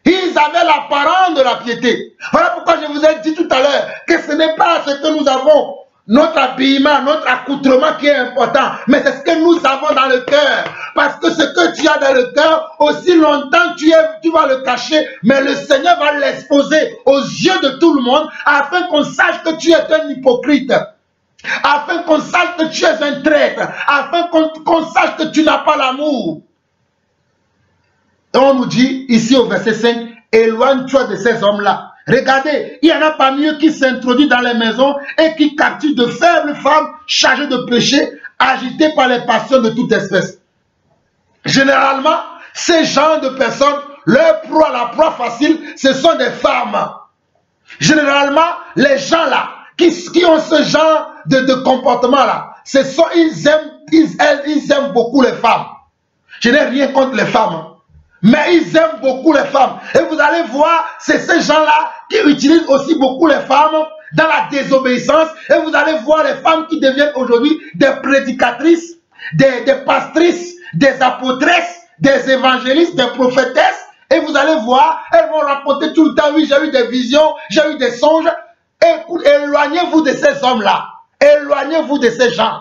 ils avaient l'apparence de la piété. Voilà pourquoi je vous ai dit tout à l'heure que ce n'est pas ce que nous avons, notre habillement, notre accoutrement qui est important, mais c'est ce que nous avons dans le cœur. Parce que ce que tu as dans le cœur, aussi longtemps tu vas le cacher, mais le Seigneur va l'exposer aux yeux de tout le monde afin qu'on sache que tu es un hypocrite. Afin qu'on sache que tu es un traître. Afin qu'on sache que tu n'as pas l'amour. Et on nous dit ici au verset 5, éloigne-toi de ces hommes-là. Regardez, il y en a parmi eux qui s'introduisent dans les maisons et qui capturent de faibles femmes chargées de péché, agitées par les passions de toute espèce. Généralement, ces genres de personnes, leur proie, la proie facile, ce sont des femmes. Généralement, les gens là, qui ont ce genre de comportement-là, ils aiment beaucoup les femmes. Je n'ai rien contre les femmes. Mais ils aiment beaucoup les femmes. Et vous allez voir, c'est ces gens-là qui utilisent aussi beaucoup les femmes dans la désobéissance. Et vous allez voir les femmes qui deviennent aujourd'hui des prédicatrices, des pastrices, des apôtresses, des évangélistes, des prophétesses. Et vous allez voir, elles vont raconter tout le temps, oui, j'ai eu des visions, j'ai eu des songes. Éloignez-vous de ces hommes-là. Éloignez-vous de ces gens.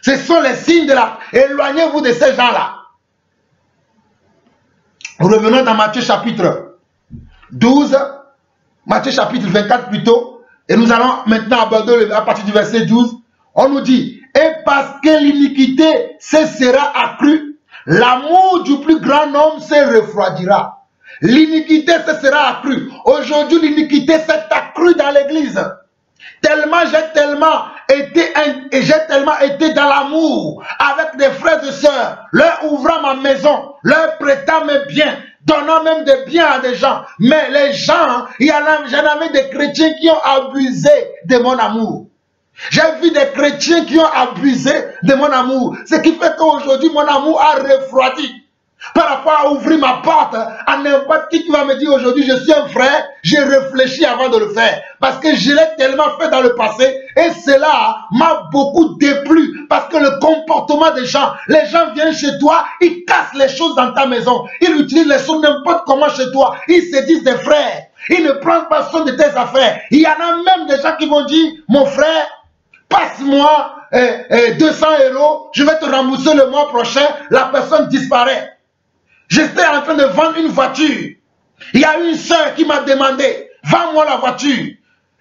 Ce sont les signes de la... Éloignez-vous de ces gens-là. Revenons dans Matthieu chapitre 12, Matthieu chapitre 24 plutôt, et nous allons maintenant aborder à partir du verset 12. On nous dit, et parce que l'iniquité se sera accrue, l'amour du plus grand nombre se refroidira. L'iniquité se sera accrue. Aujourd'hui, l'iniquité s'est accrue dans l'église. j'ai tellement été dans l'amour avec des frères et sœurs, leur ouvrant ma maison, leur prêtant mes biens, donnant même des biens à des gens. Mais les gens, j'en avais des chrétiens qui ont abusé de mon amour. J'ai vu des chrétiens qui ont abusé de mon amour. Ce qui fait qu'aujourd'hui, mon amour a refroidi. Par rapport à ouvrir ma porte à n'importe qui va me dire aujourd'hui je suis un frère, j'ai réfléchi avant de le faire. Parce que je l'ai tellement fait dans le passé et cela m'a beaucoup déplu. Parce que le comportement des gens, les gens viennent chez toi, ils cassent les choses dans ta maison. Ils utilisent les choses n'importe comment chez toi. Ils se disent des frères. Ils ne prennent pas soin de tes affaires. Il y en a même des gens qui vont dire, mon frère, passe-moi 200 €, je vais te rembourser le mois prochain. La personne disparaît. J'étais en train de vendre une voiture. Il y a une soeur qui m'a demandé, vends-moi la voiture.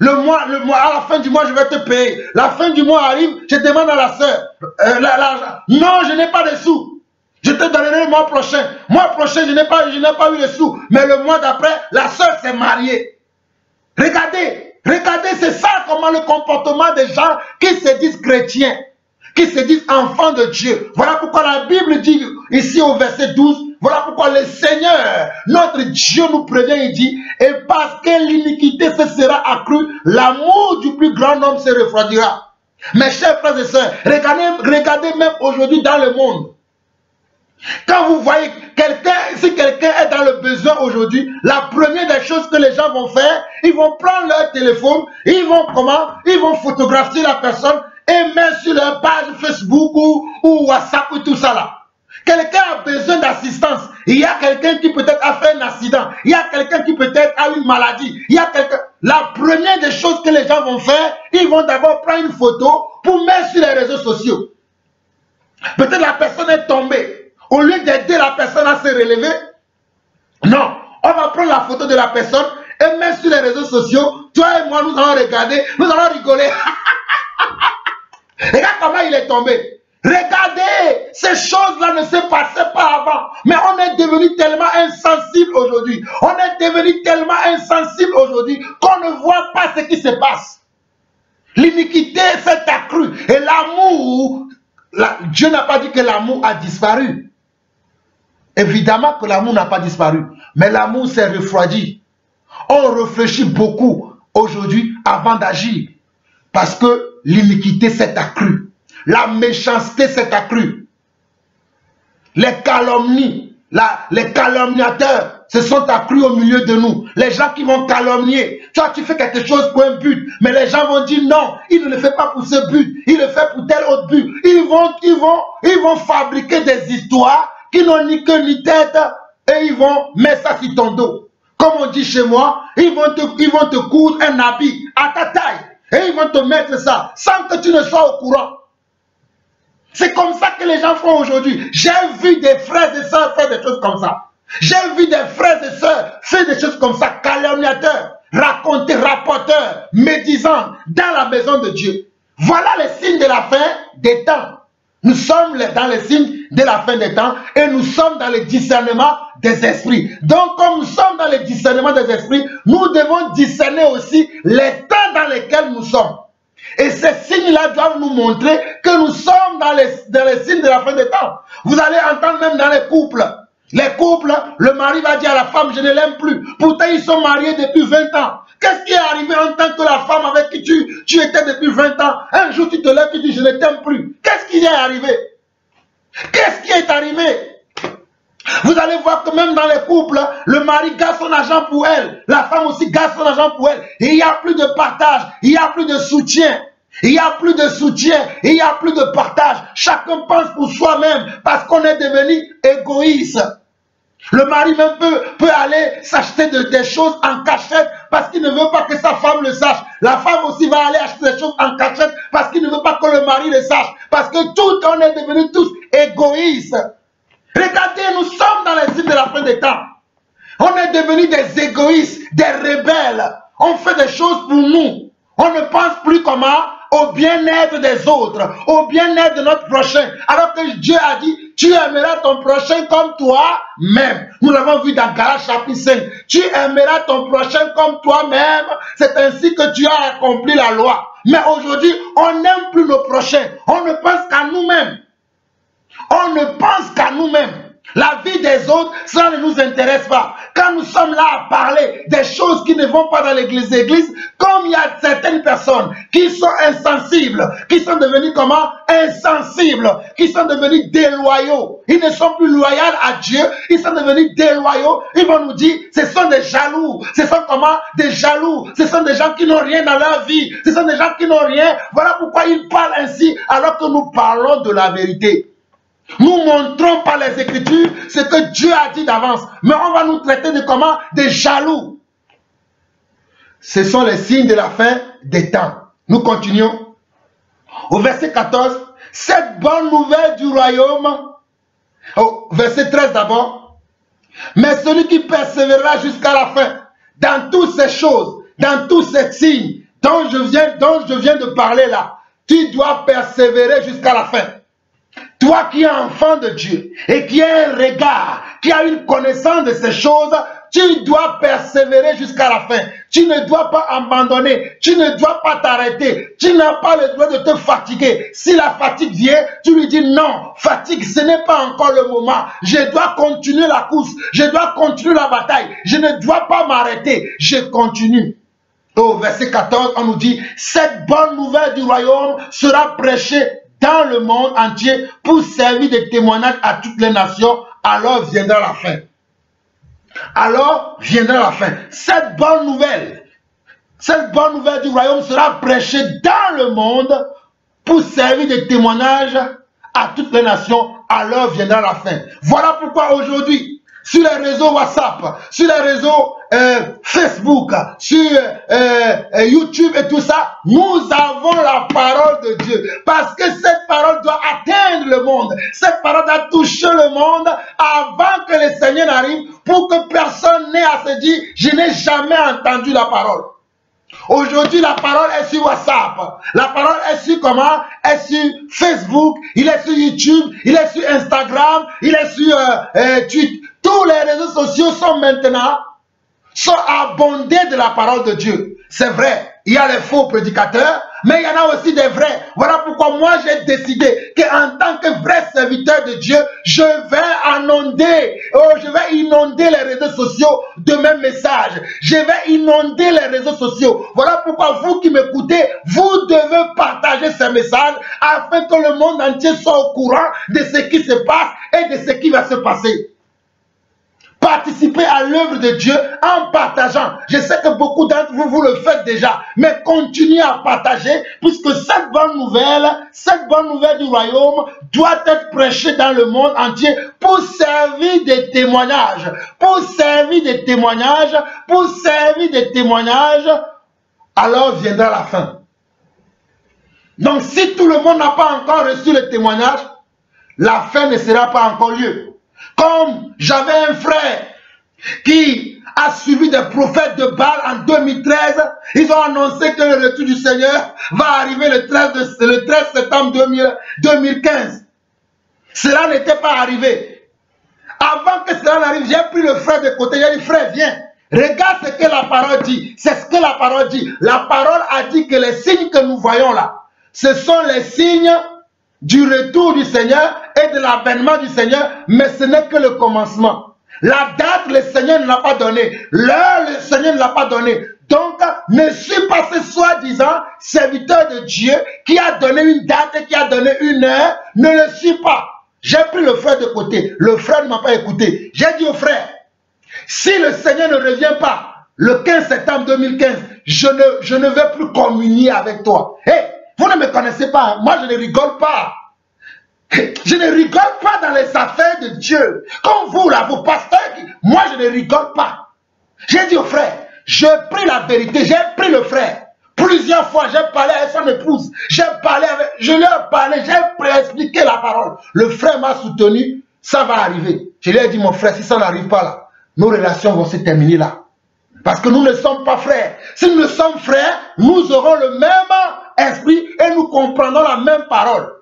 À la fin du mois, je vais te payer. La fin du mois arrive, je demande à la soeur, non, je n'ai pas de sous. Je te donnerai le mois prochain. Mois prochain, je n'ai pas eu de sous. Mais le mois d'après, la soeur s'est mariée. Regardez, c'est ça comment le comportement des gens qui se disent chrétiens, qui se disent enfants de Dieu. Voilà pourquoi la Bible dit ici au verset 12, voilà pourquoi le Seigneur, notre Dieu nous prévient, il dit, et parce que l'iniquité se sera accrue, l'amour du plus grand homme se refroidira. Mes chers frères et sœurs, regardez même aujourd'hui dans le monde. Quand vous voyez si quelqu'un est dans le besoin aujourd'hui, la première des choses que les gens vont faire, ils vont prendre leur téléphone, ils vont photographier la personne et mettre sur leur page Facebook ou WhatsApp ou tout ça là. Quelqu'un a besoin d'assistance. Il y a quelqu'un qui peut-être a fait un accident. Il y a quelqu'un qui peut-être a une maladie. Il y a quelqu'un. La première des choses que les gens vont faire, ils vont d'abord prendre une photo pour mettre sur les réseaux sociaux. Peut-être la personne est tombée. Au lieu d'aider la personne à se relever, non, on va prendre la photo de la personne et mettre sur les réseaux sociaux. Toi et moi, nous allons regarder, nous allons rigoler. Regarde comment il est tombé. Regardez, ces choses-là ne se passaient pas avant. Mais on est devenu tellement insensible aujourd'hui. On est devenu tellement insensible aujourd'hui qu'on ne voit pas ce qui se passe. L'iniquité s'est accrue. Et l'amour, Dieu n'a pas dit que l'amour a disparu. Évidemment que l'amour n'a pas disparu. Mais l'amour s'est refroidi. On réfléchit beaucoup aujourd'hui avant d'agir. Parce que l'iniquité s'est accrue. La méchanceté s'est accrue. Les calomnies, les calomniateurs se sont accrus au milieu de nous. Les gens qui vont calomnier. Toi, tu fais quelque chose pour un but. Mais les gens vont dire non, il ne le fait pas pour ce but. Il le fait pour tel autre but. Ils vont fabriquer des histoires qui n'ont ni queue ni tête. Et ils vont mettre ça sur ton dos. Comme on dit chez moi, ils vont te coudre un habit à ta taille. Et ils vont te mettre ça sans que tu ne sois au courant. C'est comme ça que les gens font aujourd'hui. J'ai vu des frères et sœurs faire des choses comme ça. J'ai vu des frères et sœurs faire des choses comme ça, calomniateurs, rapporteurs, médisants dans la maison de Dieu. Voilà les signes de la fin des temps. Nous sommes dans les signes de la fin des temps et nous sommes dans le discernement des esprits. Donc, comme nous sommes dans le discernement des esprits, nous devons discerner aussi les temps dans lesquels nous sommes. Et ces signes-là doivent nous montrer que nous sommes dans les signes de la fin des temps. Vous allez entendre même dans les couples. Les couples, le mari va dire à la femme, je ne l'aime plus. Pourtant, ils sont mariés depuis 20 ans. Qu'est-ce qui est arrivé en tant que la femme avec qui tu étais depuis 20 ans? Un jour, tu te lèves, tu dis, je ne t'aime plus. Qu'est-ce qui est arrivé? Qu'est-ce qui est arrivé? Vous allez voir que même dans les couples, le mari garde son argent pour elle. La femme aussi garde son argent pour elle. Et il n'y a plus de partage. Il n'y a plus de soutien. Il n'y a plus de soutien. Il n'y a plus de partage. Chacun pense pour soi-même parce qu'on est devenu égoïste. Le mari même peut aller s'acheter des choses en cachette parce qu'il ne veut pas que sa femme le sache. La femme aussi va aller acheter des choses en cachette parce qu'il ne veut pas que le mari le sache. Parce que on est devenus tous égoïstes. Regardez, nous sommes dans les signes de la fin des temps. On est devenus des égoïstes, des rebelles. On fait des choses pour nous. On ne pense plus comment au bien-être des autres, au bien-être de notre prochain. Alors que Dieu a dit, tu aimeras ton prochain comme toi-même. Nous l'avons vu dans Galates chapitre 5. Tu aimeras ton prochain comme toi-même. C'est ainsi que tu as accompli la loi. Mais aujourd'hui, on n'aime plus nos prochains. On ne pense qu'à nous-mêmes. On ne pense qu'à nous-mêmes. La vie des autres, ça ne nous intéresse pas. Quand nous sommes là à parler des choses qui ne vont pas dans l'église, comme il y a certaines personnes qui sont insensibles, qui sont devenues comment? Insensibles, qui sont devenus déloyaux. Ils ne sont plus loyaux à Dieu, ils sont devenus déloyaux. Ils vont nous dire, ce sont des jaloux. Ce sont comment? Des jaloux. Ce sont des gens qui n'ont rien dans leur vie. Ce sont des gens qui n'ont rien. Voilà pourquoi ils parlent ainsi alors que nous parlons de la vérité. Nous montrons par les Écritures ce que Dieu a dit d'avance. Mais on va nous traiter de comment? Des jaloux. Ce sont les signes de la fin des temps. Nous continuons. Au verset 14. Cette bonne nouvelle du royaume. Verset 13 d'abord. Mais celui qui persévérera jusqu'à la fin, dans toutes ces choses, dans tous ces signes dont je viens de parler là, tu dois persévérer jusqu'à la fin. Toi qui es enfant de Dieu et qui as un regard, qui as une connaissance de ces choses, tu dois persévérer jusqu'à la fin. Tu ne dois pas abandonner, tu ne dois pas t'arrêter, tu n'as pas le droit de te fatiguer. Si la fatigue vient, tu lui dis non, fatigue, ce n'est pas encore le moment. Je dois continuer la course, je dois continuer la bataille, je ne dois pas m'arrêter, je continue. Au verset 14, on nous dit, cette bonne nouvelle du royaume sera prêchée dans le monde entier pour servir de témoignage à toutes les nations, alors viendra la fin. Alors viendra la fin. Cette bonne nouvelle du royaume sera prêchée dans le monde pour servir de témoignage à toutes les nations, alors viendra la fin. Voilà pourquoi aujourd'hui, sur les réseaux WhatsApp, sur les réseaux Facebook, sur YouTube et tout ça, nous avons la parole de Dieu. Parce que cette parole doit atteindre le monde. Cette parole doit toucher le monde avant que le Seigneur n'arrive, pour que personne n'ait à se dire, je n'ai jamais entendu la parole. Aujourd'hui, la parole est sur WhatsApp. La parole est sur comment? Est sur Facebook, il est sur YouTube, il est sur Instagram, il est sur Twitter. Tous les réseaux sociaux sont maintenant abondés de la parole de Dieu. C'est vrai, il y a les faux prédicateurs, mais il y en a aussi des vrais. Voilà pourquoi moi j'ai décidé qu'en tant que vrai serviteur de Dieu, je vais inonder les réseaux sociaux de mes messages. Je vais inonder les réseaux sociaux. Voilà pourquoi vous qui m'écoutez, vous devez partager ces messages afin que le monde entier soit au courant de ce qui se passe et de ce qui va se passer. Participez à l'œuvre de Dieu en partageant. Je sais que beaucoup d'entre vous, vous le faites déjà, mais continuez à partager, puisque cette bonne nouvelle du royaume doit être prêchée dans le monde entier pour servir de témoignage, alors viendra la fin. Donc si tout le monde n'a pas encore reçu le témoignage, la fin ne sera pas encore lieu. Comme j'avais un frère qui a suivi des prophètes de Baal en 2013, ils ont annoncé que le retour du Seigneur va arriver le 13 septembre 2015. Cela n'était pas arrivé. Avant que cela n'arrive, j'ai pris le frère de côté, j'ai dit, frère, viens, regarde ce que la parole dit. C'est ce que la parole dit. La parole a dit que les signes que nous voyons là, ce sont les signes du retour du Seigneur et de l'avènement du Seigneur, mais ce n'est que le commencement. La date, le Seigneur ne l'a pas donnée. L'heure, le Seigneur ne l'a pas donnée. Donc, ne suis pas ce soi-disant serviteur de Dieu qui a donné une date et qui a donné une heure. Ne le suis pas. J'ai pris le frère de côté. Le frère ne m'a pas écouté. J'ai dit au frère, si le Seigneur ne revient pas le 15 septembre 2015, je ne vais plus communier avec toi. Hey, vous ne me connaissez pas, moi je ne rigole pas. Je ne rigole pas dans les affaires de Dieu. Comme vous là, vos pasteurs, moi je ne rigole pas. J'ai dit au frère, j'ai pris la vérité, j'ai pris le frère. Plusieurs fois, j'ai parlé avec son épouse, je lui ai parlé, j'ai expliqué la parole. Le frère m'a soutenu, ça va arriver. Je lui ai dit, mon frère, si ça n'arrive pas là, nos relations vont se terminer là. Parce que nous ne sommes pas frères. Si nous sommes frères, nous aurons le même esprit et nous comprendrons la même parole.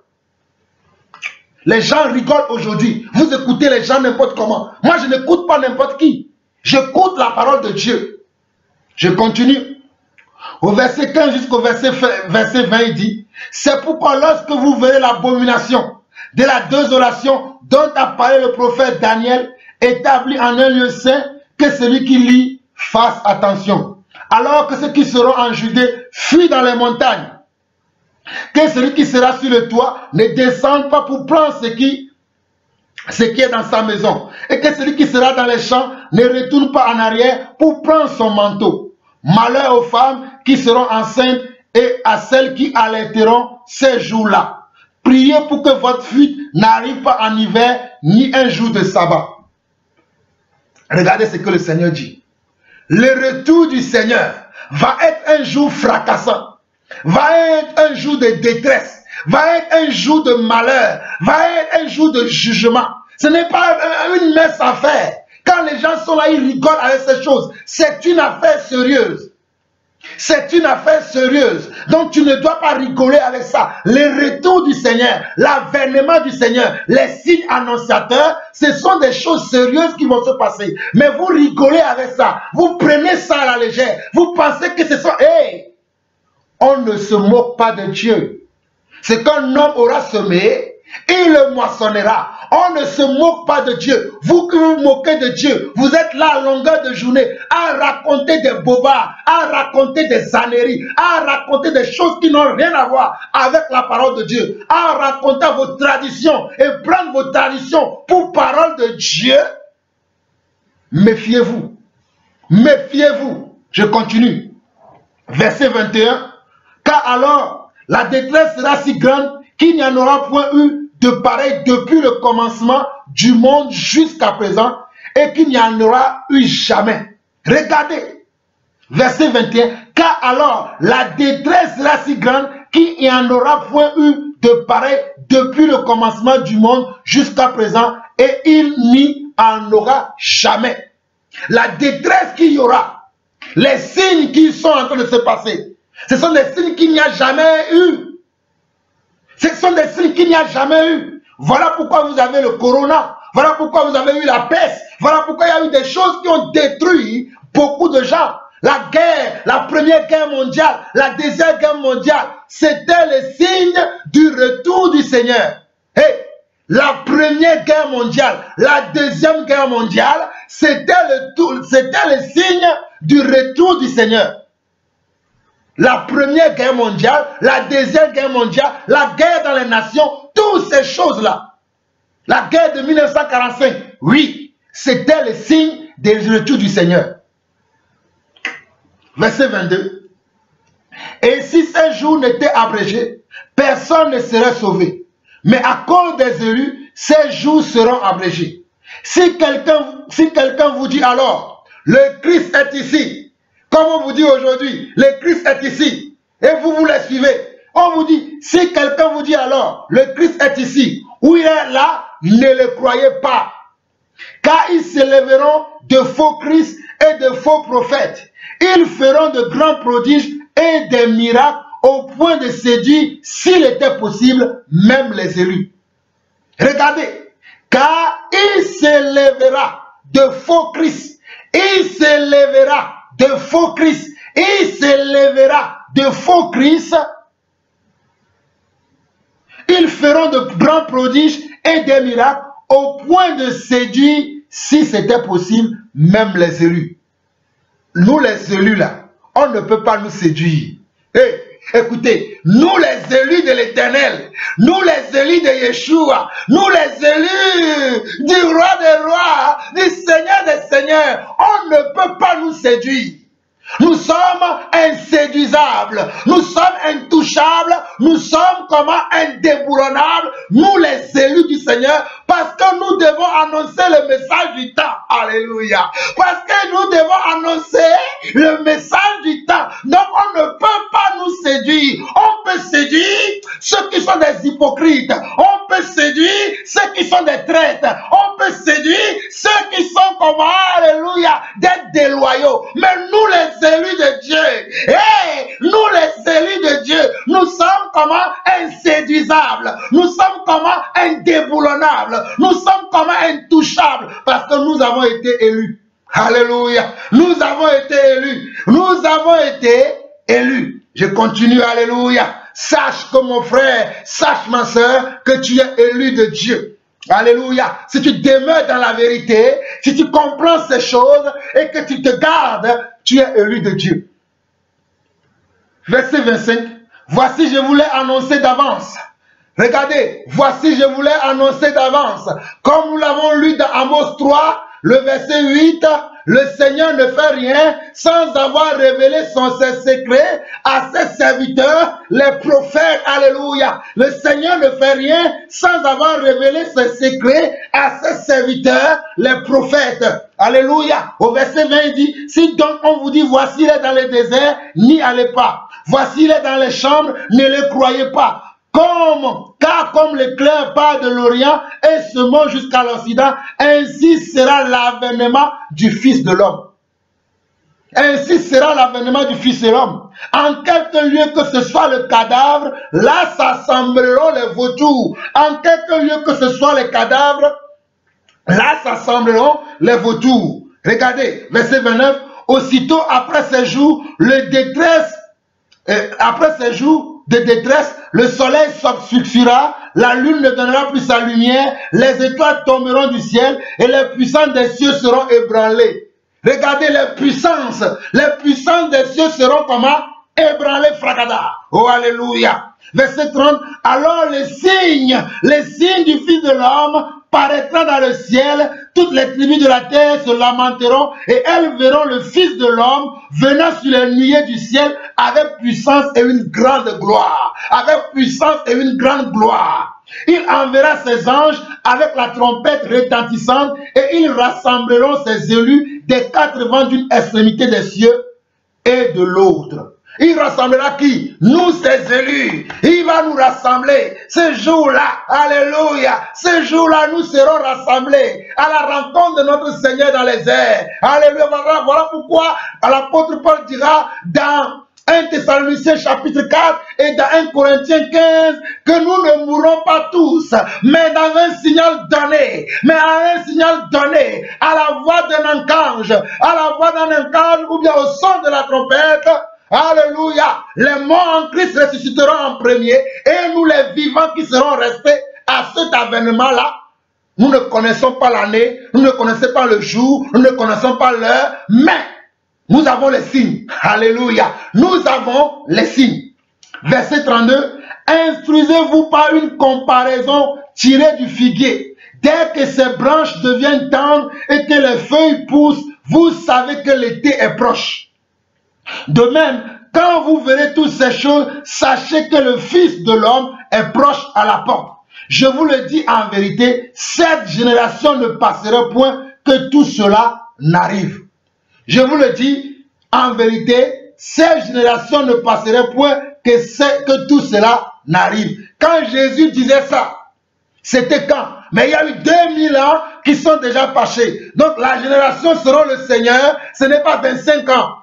Les gens rigolent aujourd'hui. Vous écoutez les gens n'importe comment. Moi, je n'écoute pas n'importe qui. J'écoute la parole de Dieu. Je continue. Au verset 15 jusqu'au verset 20, il dit, c'est pourquoi lorsque vous verrez l'abomination de la désolation dont a parlé le prophète Daniel, établi en un lieu saint, que celui qui lit fasse attention. Alors que ceux qui seront en Judée fuient dans les montagnes. Que celui qui sera sur le toit ne descende pas pour prendre ce qui est dans sa maison. Et que celui qui sera dans les champs ne retourne pas en arrière pour prendre son manteau. Malheur aux femmes qui seront enceintes et à celles qui allaiteront ces jours-là. Priez pour que votre fuite n'arrive pas en hiver ni un jour de sabbat. Regardez ce que le Seigneur dit. Le retour du Seigneur va être un jour fracassant, va être un jour de détresse, va être un jour de malheur, va être un jour de jugement. Ce n'est pas une messe à faire. Quand les gens sont là, ils rigolent avec ces choses. C'est une affaire sérieuse. C'est une affaire sérieuse. Donc tu ne dois pas rigoler avec ça. Le retour du Seigneur, l'avènement du Seigneur, les signes annonciateurs, ce sont des choses sérieuses qui vont se passer. Mais vous rigolez avec ça. Vous prenez ça à la légère. Vous pensez que ce sont... Hey! On ne se moque pas de Dieu. Ce qu'un homme aura semé, il le moissonnera. On ne se moque pas de Dieu. Vous qui vous moquez de Dieu, vous êtes là à longueur de journée à raconter des bobards, à raconter des âneries, à raconter des choses qui n'ont rien à voir avec la parole de Dieu, à raconter vos traditions et prendre vos traditions pour parole de Dieu. Méfiez-vous. Méfiez-vous. Je continue. Verset 21. Car alors, la détresse sera si grande qu'il n'y en aura point eu de pareil depuis le commencement du monde jusqu'à présent et qu'il n'y en aura eu jamais. Regardez, verset 21. Car alors, la détresse sera si grande qu'il n'y en aura point eu de pareil depuis le commencement du monde jusqu'à présent et il n'y en aura jamais. La détresse qu'il y aura, les signes qui sont en train de se passer, ce sont des signes qu'il n'y a jamais eu. Ce sont des signes qu'il n'y a jamais eu. Voilà pourquoi vous avez le corona. Voilà pourquoi vous avez eu la peste. Voilà pourquoi il y a eu des choses qui ont détruit beaucoup de gens. La guerre, la première guerre mondiale, la deuxième guerre mondiale, c'était le signe du retour du Seigneur. Hey, la première guerre mondiale, la deuxième guerre mondiale, c'était le signe du retour du Seigneur. La première guerre mondiale, la deuxième guerre mondiale, la guerre dans les nations, toutes ces choses-là. La guerre de 1945, oui, c'était le signe du retour du Seigneur. Verset 22. Et si ces jours n'étaient abrégés, personne ne serait sauvé. Mais à cause des élus, ces jours seront abrégés. Si quelqu'un vous dit alors, le Christ est ici, comme on vous dit aujourd'hui, le Christ est ici, et vous les suivez. On vous dit, si quelqu'un vous dit alors, le Christ est ici, ou il est là, ne le croyez pas. Car ils s'élèveront de faux Christ et de faux prophètes. Ils feront de grands prodiges et des miracles au point de séduire, s'il était possible, même les élus. Regardez, car il s'élèvera de faux Christ, il s'élèvera de faux Christ, il s'élèvera de faux Christ. Ils feront de grands prodiges et des miracles au point de séduire, si c'était possible, même les élus. Nous les élus là, on ne peut pas nous séduire. Hey, écoutez, nous les élus de l'Éternel, nous les élus de Yeshua, nous les élus du roi des rois, du Seigneur des seigneurs, on ne peut pas nous séduire. Nous sommes inséduisables, nous sommes intouchables, nous sommes comment indéboulonnables, nous les élus du Seigneur, parce que nous devons annoncer le message du temps. Alléluia. Parce que nous devons annoncer le message du temps. Donc on ne peut pas nous séduire. On peut séduire ceux qui sont des hypocrites. On peut séduire ceux qui sont des traîtres. On peut séduire ceux qui sont comment, alléluia, d'être déloyaux. Mais nous les élus de Dieu, hey, nous les élus de Dieu, nous sommes comment inséduisables, nous sommes comment indéboulonnables, nous sommes comment intouchables, parce que nous avons été élus. Alléluia. Nous avons été élus. Nous avons été élu. Je continue, alléluia. Sache que mon frère, sache ma soeur, que tu es élu de Dieu. Alléluia. Si tu demeures dans la vérité, si tu comprends ces choses et que tu te gardes, tu es élu de Dieu. Verset 25. Voici, je voulais annoncer d'avance. Regardez, voici, je voulais annoncer d'avance. Comme nous l'avons lu dans Amos 3, le verset 8, le Seigneur ne fait rien sans avoir révélé son secret à ses serviteurs, les prophètes. Alléluia. Le Seigneur ne fait rien sans avoir révélé ses secrets à ses serviteurs, les prophètes. Alléluia. Au verset 20, il dit, si donc on vous dit, voici il est dans les déserts, n'y allez pas. Voici il est dans les chambres, ne le croyez pas. Car comme l'éclair part de l'Orient et se monte jusqu'à l'Occident, ainsi sera l'avènement du Fils de l'homme. Ainsi sera l'avènement du Fils de l'homme. En quelque lieu que ce soit le cadavre, là s'assembleront les vautours. En quelque lieu que ce soit les cadavres, là s'assembleront les vautours. Regardez, verset 29. Aussitôt après ces jours, de détresse, le soleil s'obscurcira, la lune ne donnera plus sa lumière, les étoiles tomberont du ciel et les puissants des cieux seront ébranlés. Regardez les puissances des cieux seront comment? Ébranlées, fracada. Oh, alléluia. Verset 30, alors les signes du Fils de l'homme paraîtront dans le ciel, toutes les tribus de la terre se lamenteront et elles verront le Fils de l'homme venant sur les nuées du ciel avec puissance et une grande gloire. Avec puissance et une grande gloire. Il enverra ses anges avec la trompette retentissante et ils rassembleront ses élus des quatre vents d'une extrémité des cieux et de l'autre. Il rassemblera qui? Nous, ses élus. Il va nous rassembler. Ce jour-là, alléluia, ce jour-là, nous serons rassemblés à la rencontre de notre Seigneur dans les airs. Alléluia. Voilà pourquoi l'apôtre Paul dira dans 1 Thessaloniciens chapitre 4 et dans 1 Corinthiens 15 que nous ne mourrons pas tous, mais dans un signal donné, à la voix d'un archange, ou bien au son de la trompette. Alléluia. Les morts en Christ ressusciteront en premier et nous les vivants qui serons restés à cet avènement-là. Nous ne connaissons pas l'année, nous ne connaissons pas le jour, nous ne connaissons pas l'heure, mais nous avons les signes. Alléluia. Nous avons les signes. Verset 32. Instruisez-vous par une comparaison tirée du figuier. Dès que ses branches deviennent tendres et que les feuilles poussent, vous savez que l'été est proche. De même, quand vous verrez toutes ces choses, sachez que le Fils de l'homme est proche à la porte. Je vous le dis en vérité, cette génération ne passera point que tout cela n'arrive. Je vous le dis en vérité, cette génération ne passera point que tout cela n'arrive. Quand Jésus disait ça, c'était quand? Mais il y a eu 2000 ans qui sont déjà passés. Donc la génération selon le Seigneur, ce n'est pas 25 ans.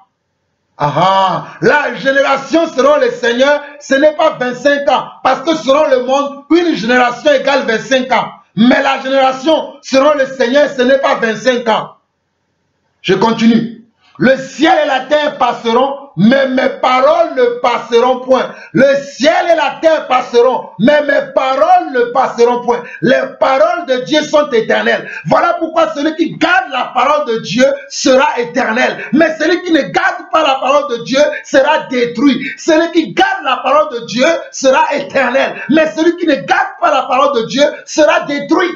La génération selon le Seigneur, ce n'est pas 25 ans. Parce que selon le monde, une génération égale 25 ans. Mais la génération selon le Seigneur, ce n'est pas 25 ans. Je continue. Le ciel et la terre passeront, mais mes paroles ne passeront point. Le ciel et la terre passeront, mais mes paroles ne passeront point. Les paroles de Dieu sont éternelles. Voilà pourquoi celui qui garde la parole de Dieu sera éternel. Mais celui qui ne garde pas la parole de Dieu sera détruit. Celui qui garde la parole de Dieu sera éternel. Mais celui qui ne garde pas la parole de Dieu sera détruit.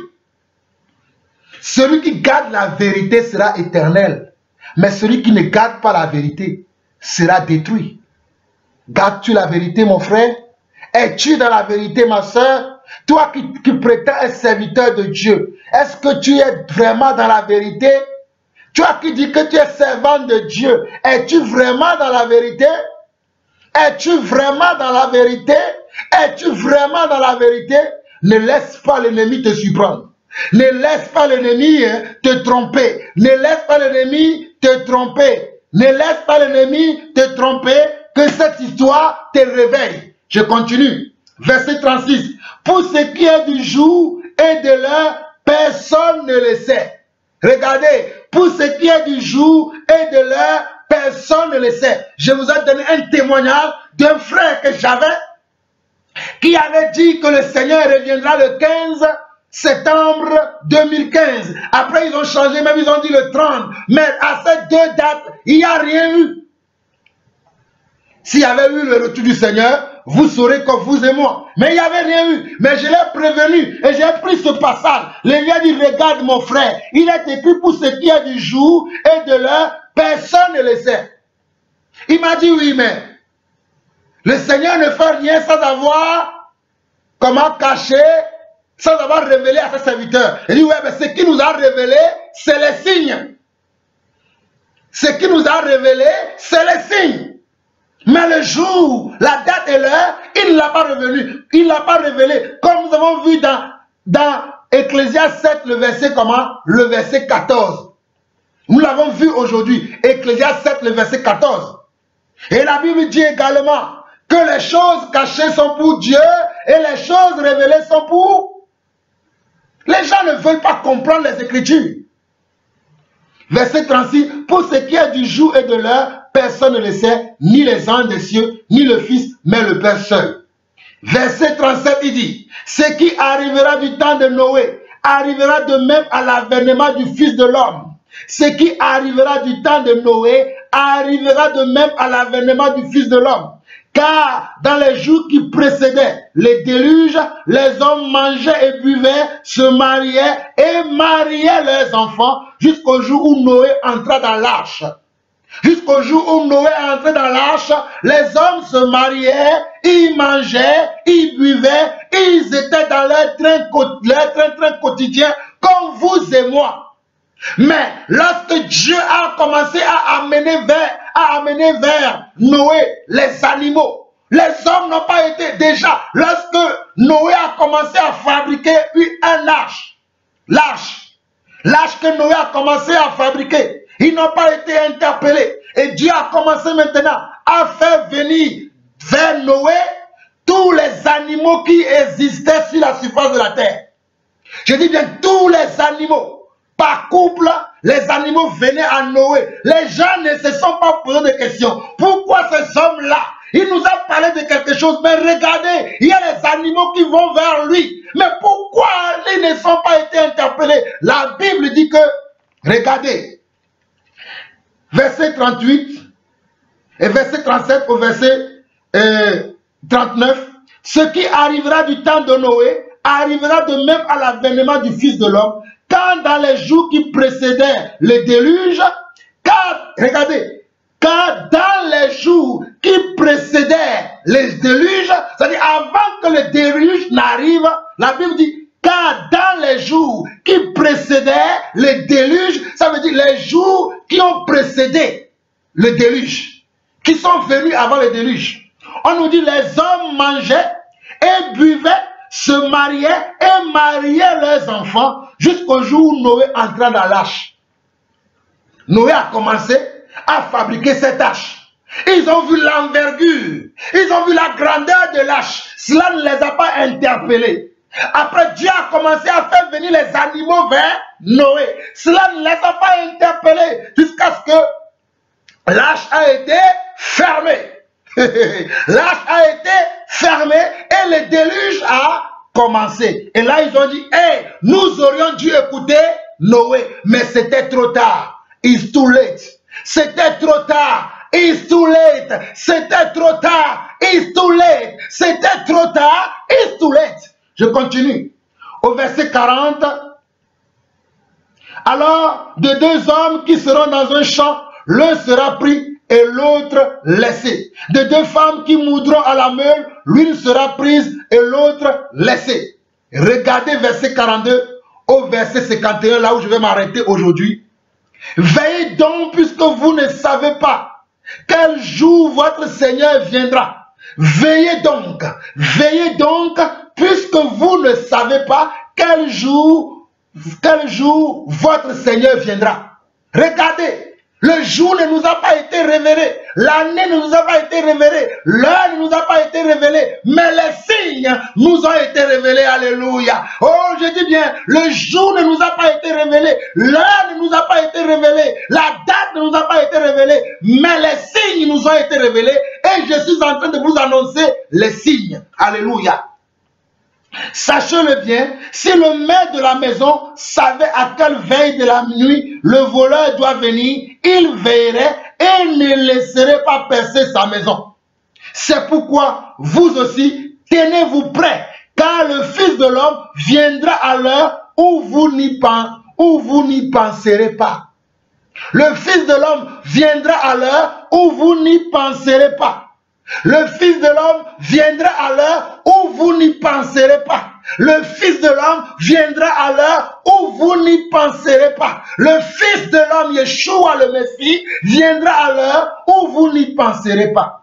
Celui qui garde la vérité sera éternel. Mais celui qui ne garde pas la vérité sera détruit. Gardes-tu la vérité, mon frère? Es-tu dans la vérité, ma soeur? Toi qui prétends être serviteur de Dieu, est-ce que tu es vraiment dans la vérité? Toi qui dis que tu es servant de Dieu, es-tu vraiment dans la vérité? Es-tu vraiment dans la vérité? Es-tu vraiment dans la vérité? Ne laisse pas l'ennemi te surprendre. Ne laisse pas l'ennemi te tromper. Ne laisse pas l'ennemi te tromper. Ne laisse pas l'ennemi te tromper, que cette histoire te réveille. Je continue. Verset 36. Pour ce qui est du jour et de l'heure, personne ne le sait. Regardez. Pour ce qui est du jour et de l'heure, personne ne le sait. Je vous ai donné un témoignage d'un frère que j'avais qui avait dit que le Seigneur reviendra le 15 septembre 2015. Après, ils ont changé, même ils ont dit le 30. Mais à ces deux dates, il n'y a rien eu. S'il y avait eu le retour du Seigneur, vous saurez comme vous et moi. Mais il n'y avait rien eu. Mais je l'ai prévenu et j'ai pris ce passage. Le lui a dit, regarde mon frère, il est écrit pour ce qui est du jour et de l'heure, personne ne le sait. Il m'a dit oui, mais le Seigneur ne fait rien sans avoir comment cacher, sans avoir révélé à ses serviteurs. Il dit, ouais, mais ce qui nous a révélé, c'est les signes. Ce qui nous a révélé, c'est les signes. Mais le jour, la date et l'heure, il ne l'a pas révélé. Il ne l'a pas révélé. Comme nous avons vu dans Ecclésiaste 7, le verset comment? Le verset 14. Nous l'avons vu aujourd'hui. Ecclésiaste 7, le verset 14. Et la Bible dit également que les choses cachées sont pour Dieu et les choses révélées sont pour... Les gens ne veulent pas comprendre les Écritures. Verset 36, pour ce qui est du jour et de l'heure, personne ne le sait, ni les anges des cieux, ni le Fils, mais le Père seul. Verset 37, il dit, ce qui arrivera du temps de Noé, arrivera de même à l'avènement du Fils de l'homme. Ce qui arrivera du temps de Noé, arrivera de même à l'avènement du Fils de l'homme. Car dans les jours qui précédaient les déluges, les hommes mangeaient et buvaient, se mariaient et mariaient leurs enfants jusqu'au jour où Noé entra dans l'arche. Jusqu'au jour où Noé est entré dans l'arche, les hommes se mariaient, ils mangeaient, ils buvaient, ils étaient dans leur train quotidien comme vous et moi. Mais lorsque Dieu a commencé à amener vers Noé les animaux, les hommes n'ont pas été déjà. Lorsque Noé a commencé à fabriquer un arche, l'arche que Noé a commencé à fabriquer, ils n'ont pas été interpellés. Et Dieu a commencé maintenant à faire venir vers Noé tous les animaux qui existaient sur la surface de la terre. Je dis bien tous les animaux. Par couple, les animaux venaient à Noé. Les gens ne se sont pas posé de questions. Pourquoi ces hommes-là? Il nous a parlé de quelque chose, mais regardez, il y a les animaux qui vont vers lui. Mais pourquoi ils ne sont pas été interpellés? La Bible dit que, regardez, verset 38 et verset 37 au verset 39, ce qui arrivera du temps de Noé arrivera de même à l'avènement du Fils de l'homme, quand dans les jours qui précédaient le déluge, regardez, car dans les jours qui précédaient les déluges, c'est-à-dire avant que le déluge n'arrive, la Bible dit, car dans les jours qui précédaient le déluge, ça veut dire les jours qui ont précédé le déluge, qui sont venus avant le déluge. On nous dit les hommes mangeaient et buvaient, se mariaient et mariaient leurs enfants jusqu'au jour où Noé entra dans l'arche. Noé a commencé à fabriquer cette arche. Ils ont vu l'envergure, ils ont vu la grandeur de l'arche. Cela ne les a pas interpellés. Après, Dieu a commencé à faire venir les animaux vers Noé. Cela ne les a pas interpellés jusqu'à ce que l'arche a été fermée. L'arche a été fermée et le déluge a commencé. Et là, ils ont dit, hey, nous aurions dû écouter Noé, mais c'était trop tard. It's too late. C'était trop tard. It's too late. C'était trop tard. It's too late. C'était trop tard. It's too late. Je continue. Au verset 40. Alors, de deux hommes qui seront dans un champ, l'un sera pris et l'autre laissé. De deux femmes qui moudront à la meule, l'une sera prise et l'autre laissée. Regardez verset 42 au verset 51, là où je vais m'arrêter aujourd'hui. Veillez donc, puisque vous ne savez pas quel jour votre Seigneur viendra. Veillez donc, puisque vous ne savez pas quel jour votre Seigneur viendra. Regardez, le jour ne nous a pas été révélé. l'année ne nous a pas été révélée, l'heure ne nous a pas été révélée, mais les signes nous ont été révélés. Alléluia. Oh, je dis bien, le jour ne nous a pas été révélé, l'heure ne nous a pas été révélée, la date ne nous a pas été révélée, mais les signes nous ont été révélés et je suis en train de vous annoncer les signes. Alléluia. Sachez-le bien, si le maître de la maison savait à quelle veille de la nuit le voleur doit venir, il veillerait et ne laisserait pas percer sa maison. C'est pourquoi vous aussi, tenez-vous prêts, car le Fils de l'homme viendra à l'heure où vous n'y penserez pas. Le Fils de l'homme viendra à l'heure où vous n'y penserez pas. Le Fils de l'homme viendra à l'heure où vous n'y penserez pas. Le Fils de l'homme viendra à l'heure où vous n'y penserez pas. Le Fils de l'homme, Yeshua le Messie, viendra à l'heure où vous n'y penserez pas.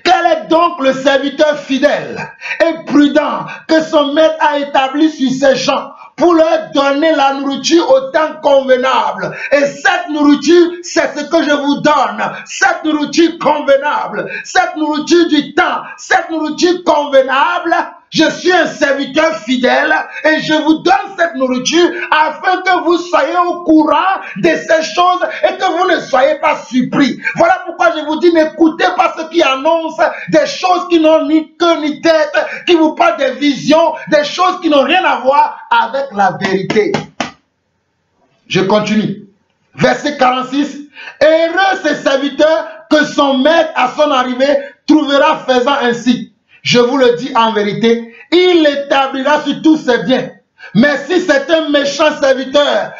Quel est donc le serviteur fidèle et prudent que son maître a établi sur ses gens pour leur donner la nourriture au temps convenable? Et cette nourriture, c'est ce que je vous donne. Cette nourriture convenable, cette nourriture du temps, cette nourriture convenable. Je suis un serviteur fidèle et je vous donne cette nourriture afin que vous soyez au courant de ces choses et que vous ne soyez pas surpris. Voilà pourquoi je vous dis, n'écoutez pas ceux qui annoncent des choses qui n'ont ni queue ni tête, qui vous parlent des visions, des choses qui n'ont rien à voir avec la vérité. Je continue. Verset 46. Heureux ces serviteurs que son maître à son arrivée trouvera faisant ainsi. Je vous le dis en vérité, il l'établira sur tous ses biens. Mais si c'est un méchant serviteur,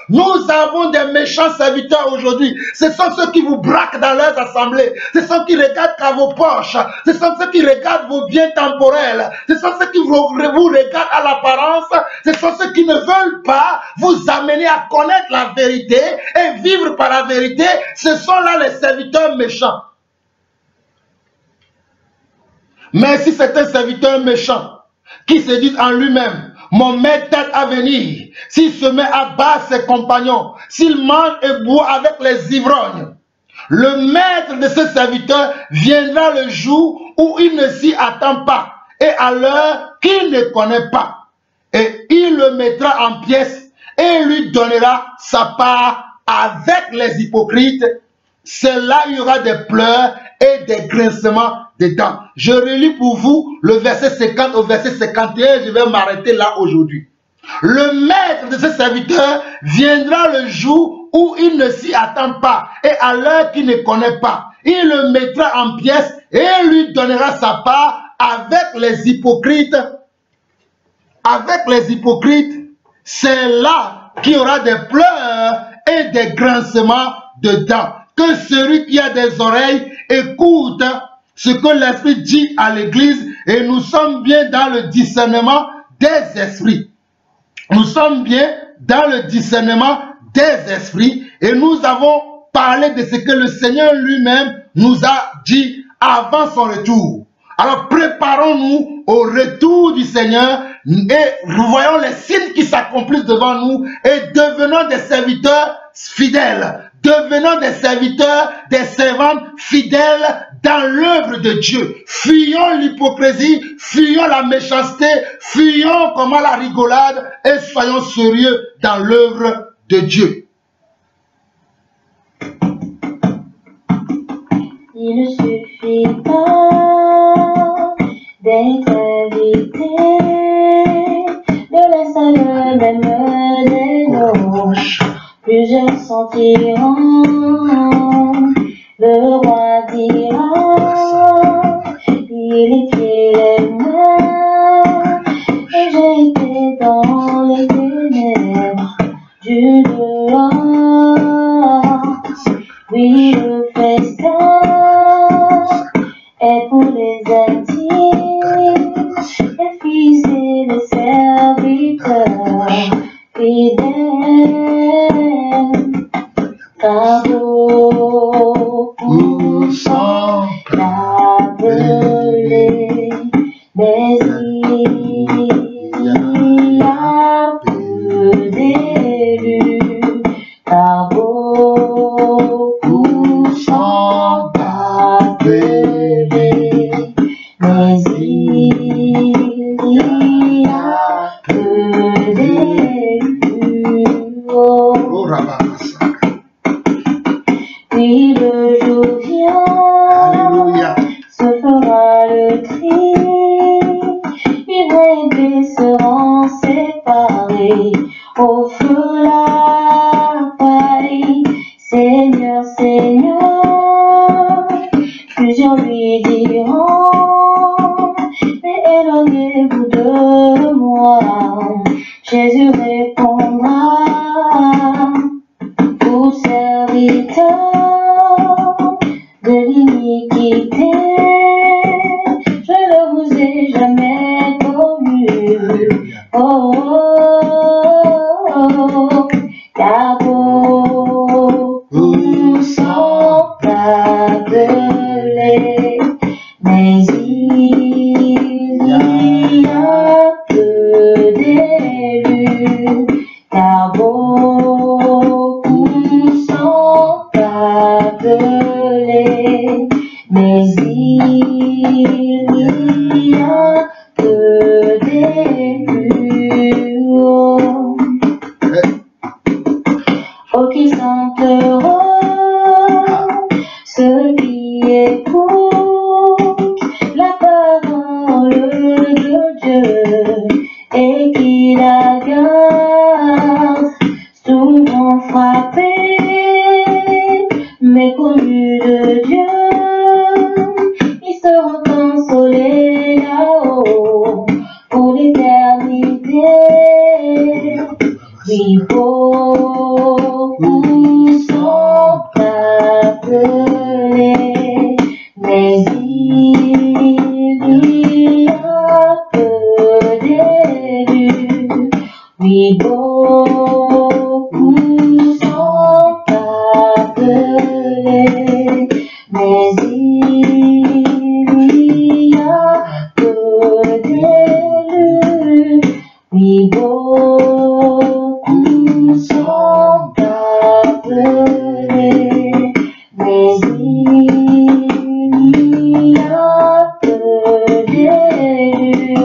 nous avons des méchants serviteurs aujourd'hui. Ce sont ceux qui vous braquent dans leurs assemblées. Ce sont ceux qui regardent qu'à vos poches. Ce sont ceux qui regardent vos biens temporels. Ce sont ceux qui vous regardent à l'apparence. Ce sont ceux qui ne veulent pas vous amener à connaître la vérité et vivre par la vérité. Ce sont là les serviteurs méchants. Mais si c'est un serviteur méchant qui se dit en lui-même, mon maître tarde à venir, s'il se met à battre ses compagnons, s'il mange et boit avec les ivrognes, le maître de ce serviteur viendra le jour où il ne s'y attend pas et à l'heure qu'il ne connaît pas. Et il le mettra en pièces et lui donnera sa part avec les hypocrites. C'est là il y aura des pleurs et des grincements de dents. Je relis pour vous le verset 50 au verset 51. Je vais m'arrêter là aujourd'hui. Le maître de ce serviteur viendra le jour où il ne s'y attend pas et à l'heure qu'il ne connaît pas. Il le mettra en pièces et lui donnera sa part avec les hypocrites. Avec les hypocrites, c'est là qu'il y aura des pleurs et des grincements de dents. Que celui qui a des oreilles écoute ce que l'Esprit dit à l'Église, et nous sommes bien dans le discernement des esprits. Nous sommes bien dans le discernement des esprits et nous avons parlé de ce que le Seigneur lui-même nous a dit avant son retour. Alors préparons-nous au retour du Seigneur et voyons les signes qui s'accomplissent devant nous et devenons des serviteurs fidèles. Devenons des serviteurs, des servantes fidèles dans l'œuvre de Dieu. Fuyons l'hypocrisie, fuyons la méchanceté, fuyons comment la rigolade et soyons sérieux dans l'œuvre de Dieu. Il ne suffit pas d'être invité de la salle même des noms. Plusieurs sentiront, le roi dira, il était les mains, et j'ai été dans les ténèbres du dehors. Oui, le festin est pour les intimes, les fils et les serviteurs fidèles. Cadeau pour appelés, mais il y a peu d'élus. Oh. Oh, Rabakasa. Puis le jour vient, Alléluia. se fera le tri, les seront séparés, au feu la paille. Seigneur, Seigneur, plusieurs lui diront, mais éloignez-vous de moi. Jésus répondra, vous serviteurs de l'iniquité, je ne vous ai jamais connu. Oh, oh, oh, car beaucoup sont appelés, mais il y a peu d'élus, car beaucoup sont appelés, mais il y a peu d'élus. Oh, qui sont heureux, ceux qui écoutent la parole de Dieu et qui la gardent, souvent frappés, méconnus de Dieu, ils seront consolés là-haut pour l'éternité. Oui, beaucoup sont appelés, mais il y a peu d'élus. Oui, beaucoup sont appelés, mais il y a peu d'élus. Oui, beaucoup sont appelés, mais il y a peu d'élus.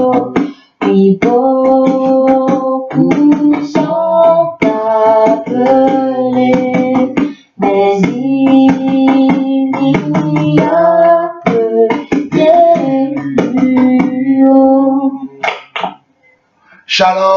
Oui, beaucoup sont appelés, mais il y a peu d'élus. Shalom.